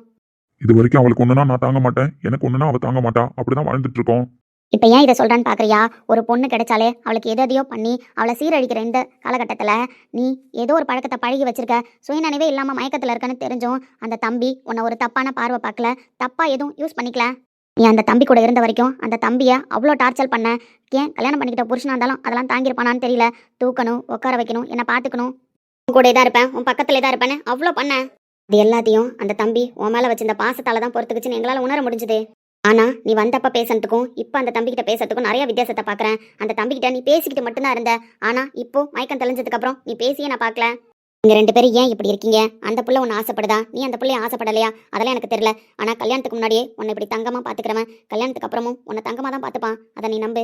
இது வரைக்கும் அவளுக்கு ஒண்ணுனா நான் தாங்க மாட்டேன், எனக்கு ஒண்ணுனா அவ தாங்க மாட்டா, அப்படிதான் வாழ்ந்துட்டு இருக்கோம். இப்போ ஏன் இதை சொல்கிறான்னு பார்க்குறியா? ஒரு பொண்ணு கிடைச்சாலே அவளுக்கு எதையோ பண்ணி அவளை சீரழிக்கிற இந்த காலகட்டத்தில் நீ ஏதோ ஒரு பழக்கத்தை பழகி வச்சிருக்க. சுயநினைவே இல்லாமல் மயக்கத்தில் இருக்கன்னு தெரிஞ்சும் அந்த தம்பி உன்னை ஒரு தப்பான பார்வை பார்க்கல, தப்பாக எதுவும் யூஸ் பண்ணிக்கல. நீ அந்த தம்பி கூட இருந்த வரைக்கும் அந்த தம்பியை அவ்வளோ டார்ச்சர் பண்ண. ஏன் கல்யாணம் பண்ணிக்கிட்ட புருஷனாக இருந்தாலும் அதெல்லாம் தாங்கியிருப்பானான்னு தெரியல. தூக்கணும், உட்கார வைக்கணும், என்னை பார்த்துக்கணும், உன் கூட தான் இருப்பேன், உன் பக்கத்தில் தான் இருப்பேன்னு அவ்வளோ பண்ணேன். இது எல்லாத்தையும் அந்த தம்பி உன் மேலே வச்சிருந்த பாசத்தால் தான் பொறுத்துக்குச்சுன்னு எங்களால் உணர முடிஞ்சுது. ஆனால் நீ வந்தப்ப பேசுறதுக்கும் இப்போ அந்த தம்பிக்கிட்ட பேசுறதுக்கும் நிறைய வித்தியாசத்தை பார்க்குறேன். அந்த தம்பிக்கிட்ட நீ பேசிக்கிட்டு மட்டும்தான் இருந்த, ஆனால் இப்போ மயக்கம் தெளிஞ்சதுக்கப்புறம் நீ பேசியே நான் பார்க்கல. நீங்கள் 2 பேரும் ஏன் இப்படி இருக்கீங்க? அந்த புள்ள உன்னை ஆசைப்படுதா, நீ அந்த பிள்ளைய ஆசைப்படலையா? அதெல்லாம் எனக்கு தெரியல. ஆனால் கல்யாணத்துக்கு முன்னாடியே உன்னை இப்படி தங்கமாக பார்த்துக்கிறவன் கல்யாணத்துக்கு அப்புறமும் உன்னை தங்கமாக தான் பார்த்துப்பான். அதை நீ நம்பு.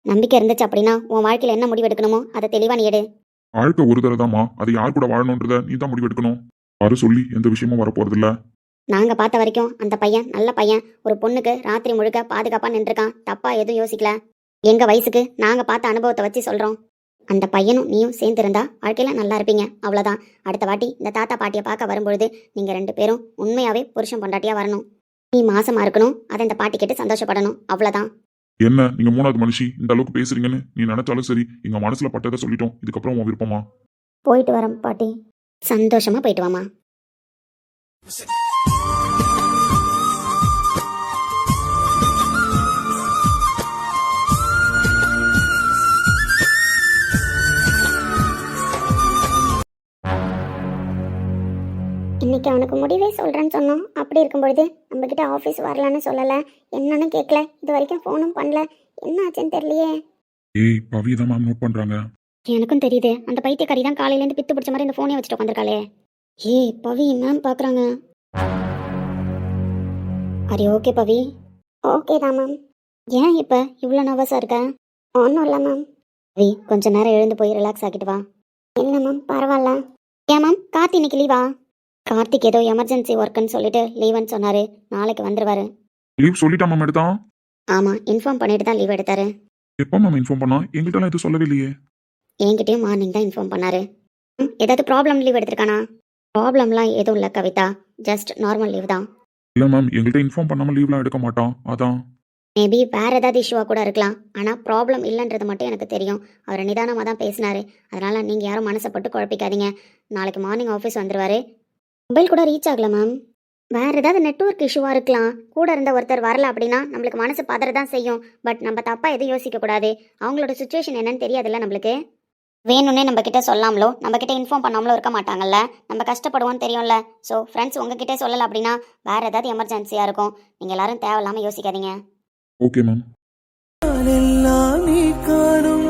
நம்பிக்கை இருந்துச்சு அப்படின்னா உன் வாழ்க்கையில் என்ன முடிவு எடுக்கணுமோ அதை தெளிவாக நீ எடு. வாழ்க்கை ஒரு தடவைதாம்மா, அது யார் கூட வாழணுன்றத நீ தான் முடிவு எடுக்கணும். யாரும் சொல்லி எந்த விஷயமும் வரப்போறது இல்ல. நாங்கள் பார்த்த வரைக்கும் அந்த பையன் நல்ல பையன். ஒரு பொண்ணுக்கு ராத்திரி முழுக்க பாதுகாப்பாக நின்றுருக்கான், தப்பாக எதுவும் யோசிக்கல. எங்கள் வயசுக்கு நாங்கள் பார்த்த அனுபவத்தை வச்சு சொல்கிறோம். அந்த பையனும் நீயும் சேர்ந்துருந்தா வாழ்க்கையில் நல்லா இருப்பீங்க, அவ்வளோதான். அடுத்த வாட்டி இந்த தாத்தா பாட்டியை பார்க்க வரும்பொழுது நீங்கள் 2 பேரும் உண்மையாகவே புருஷன் பொண்டாட்டியாக வரணும். நீ மாசமாக இருக்கணும், அதை இந்த பாட்டி கேட்டு சந்தோஷப்படணும், அவ்வளோதான். என்ன நீங்க 3வது மனுஷி இந்த அளவுக்கு பேசுறீங்கன்னு நீ நினைச்சாலும் சரி, எங்க மனசுல பட்டதை சொல்லிட்டோம். இதுக்கப்புறம் உன் விருப்பமா? போயிட்டு வரேன் பாட்டி, சந்தோஷமாக போயிட்டு வாமா. இன்னைக்கு அவனுக்கு முடிவே சொல்கிறேன்னு சொன்னோம். அப்படி இருக்கும்பொழுது நம்மக்கிட்ட ஆஃபீஸ் வரலான்னு சொல்லலை, என்னன்னு கேட்கல, இது வரைக்கும் ஃபோனும் பண்ணல. என்ன ஆச்சுன்னு தெரியலையே. ஏய் பவி தான் மேம் நோட் பண்றாங்க. எனக்கும் தெரியுது, அந்த பைத்தியக்காரி தான் காலையிலேருந்து பித்து பிடிச்ச மாதிரி இந்த ஃபோனே வச்சுட்டு உட்காந்துருக்காளே. ஏய் பவி, மேம் பார்க்குறாங்க. அரி ஓகே பவி? ஓகே தான் மேம். ஏன் இப்போ இவ்வளோ நர்வஸாக இருக்க? ஒன்றும் இல்லை மேம். பவி கொஞ்ச நேரம் எழுந்து போய் ரிலாக்ஸ் ஆக்கிட்டு வா. இல்லை மேம் பரவாயில்ல. ஏன் மேம் கார்த்தி இன்னைக்கு லீவா? கார்த்திக் ஏதோ எமர்ஜென்சி ஒர்க்குன்னு சொல்லிட்டு லீவுன்னு சொன்னார், நாளைக்கு வந்துடுவார். லீவ் சொல்லிட்டா மேம் எடுத்தான்? ஆமாம், இன்ஃபார்ம் பண்ணிட்டு தான் லீவ் எடுத்தார். எப்போ மேம் இன்ஃபார்ம் பண்ணா? எங்கள்கிட்டலாம் எதுவும் சொல்லவே இல்லையே. என்கிட்டயும் மார்னிங் தான் இன்ஃபார்ம் பண்ணார். ஏதாவது ப்ராப்ளம் லீவ் எடுத்திருக்கானா? ப்ராப்ளம்லாம் எதுவும் இல்லை கவிதா, ஜஸ்ட் நார்மல் லீவ் தான். இல்லை மேம் எங்கள்கிட்ட இன்ஃபார்ம் பண்ணாமல் லீவ்லாம் எடுக்க மாட்டான், அதான். மேபி வேறு ஏதாவது இஷ்யூவாக கூட இருக்கலாம். ஆனால் ப்ராப்ளம் இல்லைன்றது மட்டும் எனக்கு தெரியும். அவர் நிதானமாக தான் பேசினார். அதனால் நீங்கள் யாரும் மனசை போட்டு குழப்பிக்காதீங்க. நாளைக்கு மார்னிங் ஆஃபீஸ் வந்துடுவார். மொபைல் கூட ரீச் ஆகல மேம். வேறு ஏதாவது நெட்வொர்க் இஷ்யூவாக இருக்கலாம். கூட இருந்த ஒருத்தர் வரல அப்படின்னா நம்மளுக்கு மனசு பதறதான் செய்யும். பட் நம்ம தப்பாக எதுவும் யோசிக்கக்கூடாது. அவங்களோட சுச்சுவேஷன் என்னன்னு தெரியாதுல்ல நம்மளுக்கு. வேணும்னே நம்மக்கிட்ட சொல்லாமலோ நம்மக்கிட்ட இன்ஃபார்ம் பண்ணாமலோ இருக்க மாட்டாங்கல்ல. நம்ம கஷ்டப்படுவோம்னு தெரியும்ல. ஸோ ஃப்ரெண்ட்ஸ் உங்ககிட்டே சொல்லலை அப்படின்னா வேறு ஏதாவது எமர்ஜென்சியாக இருக்கும். நீங்கள் எல்லாரும் தேவையில்லாமல் யோசிக்காதீங்க. Okay ma'am. எல்லாம் நீ காணும்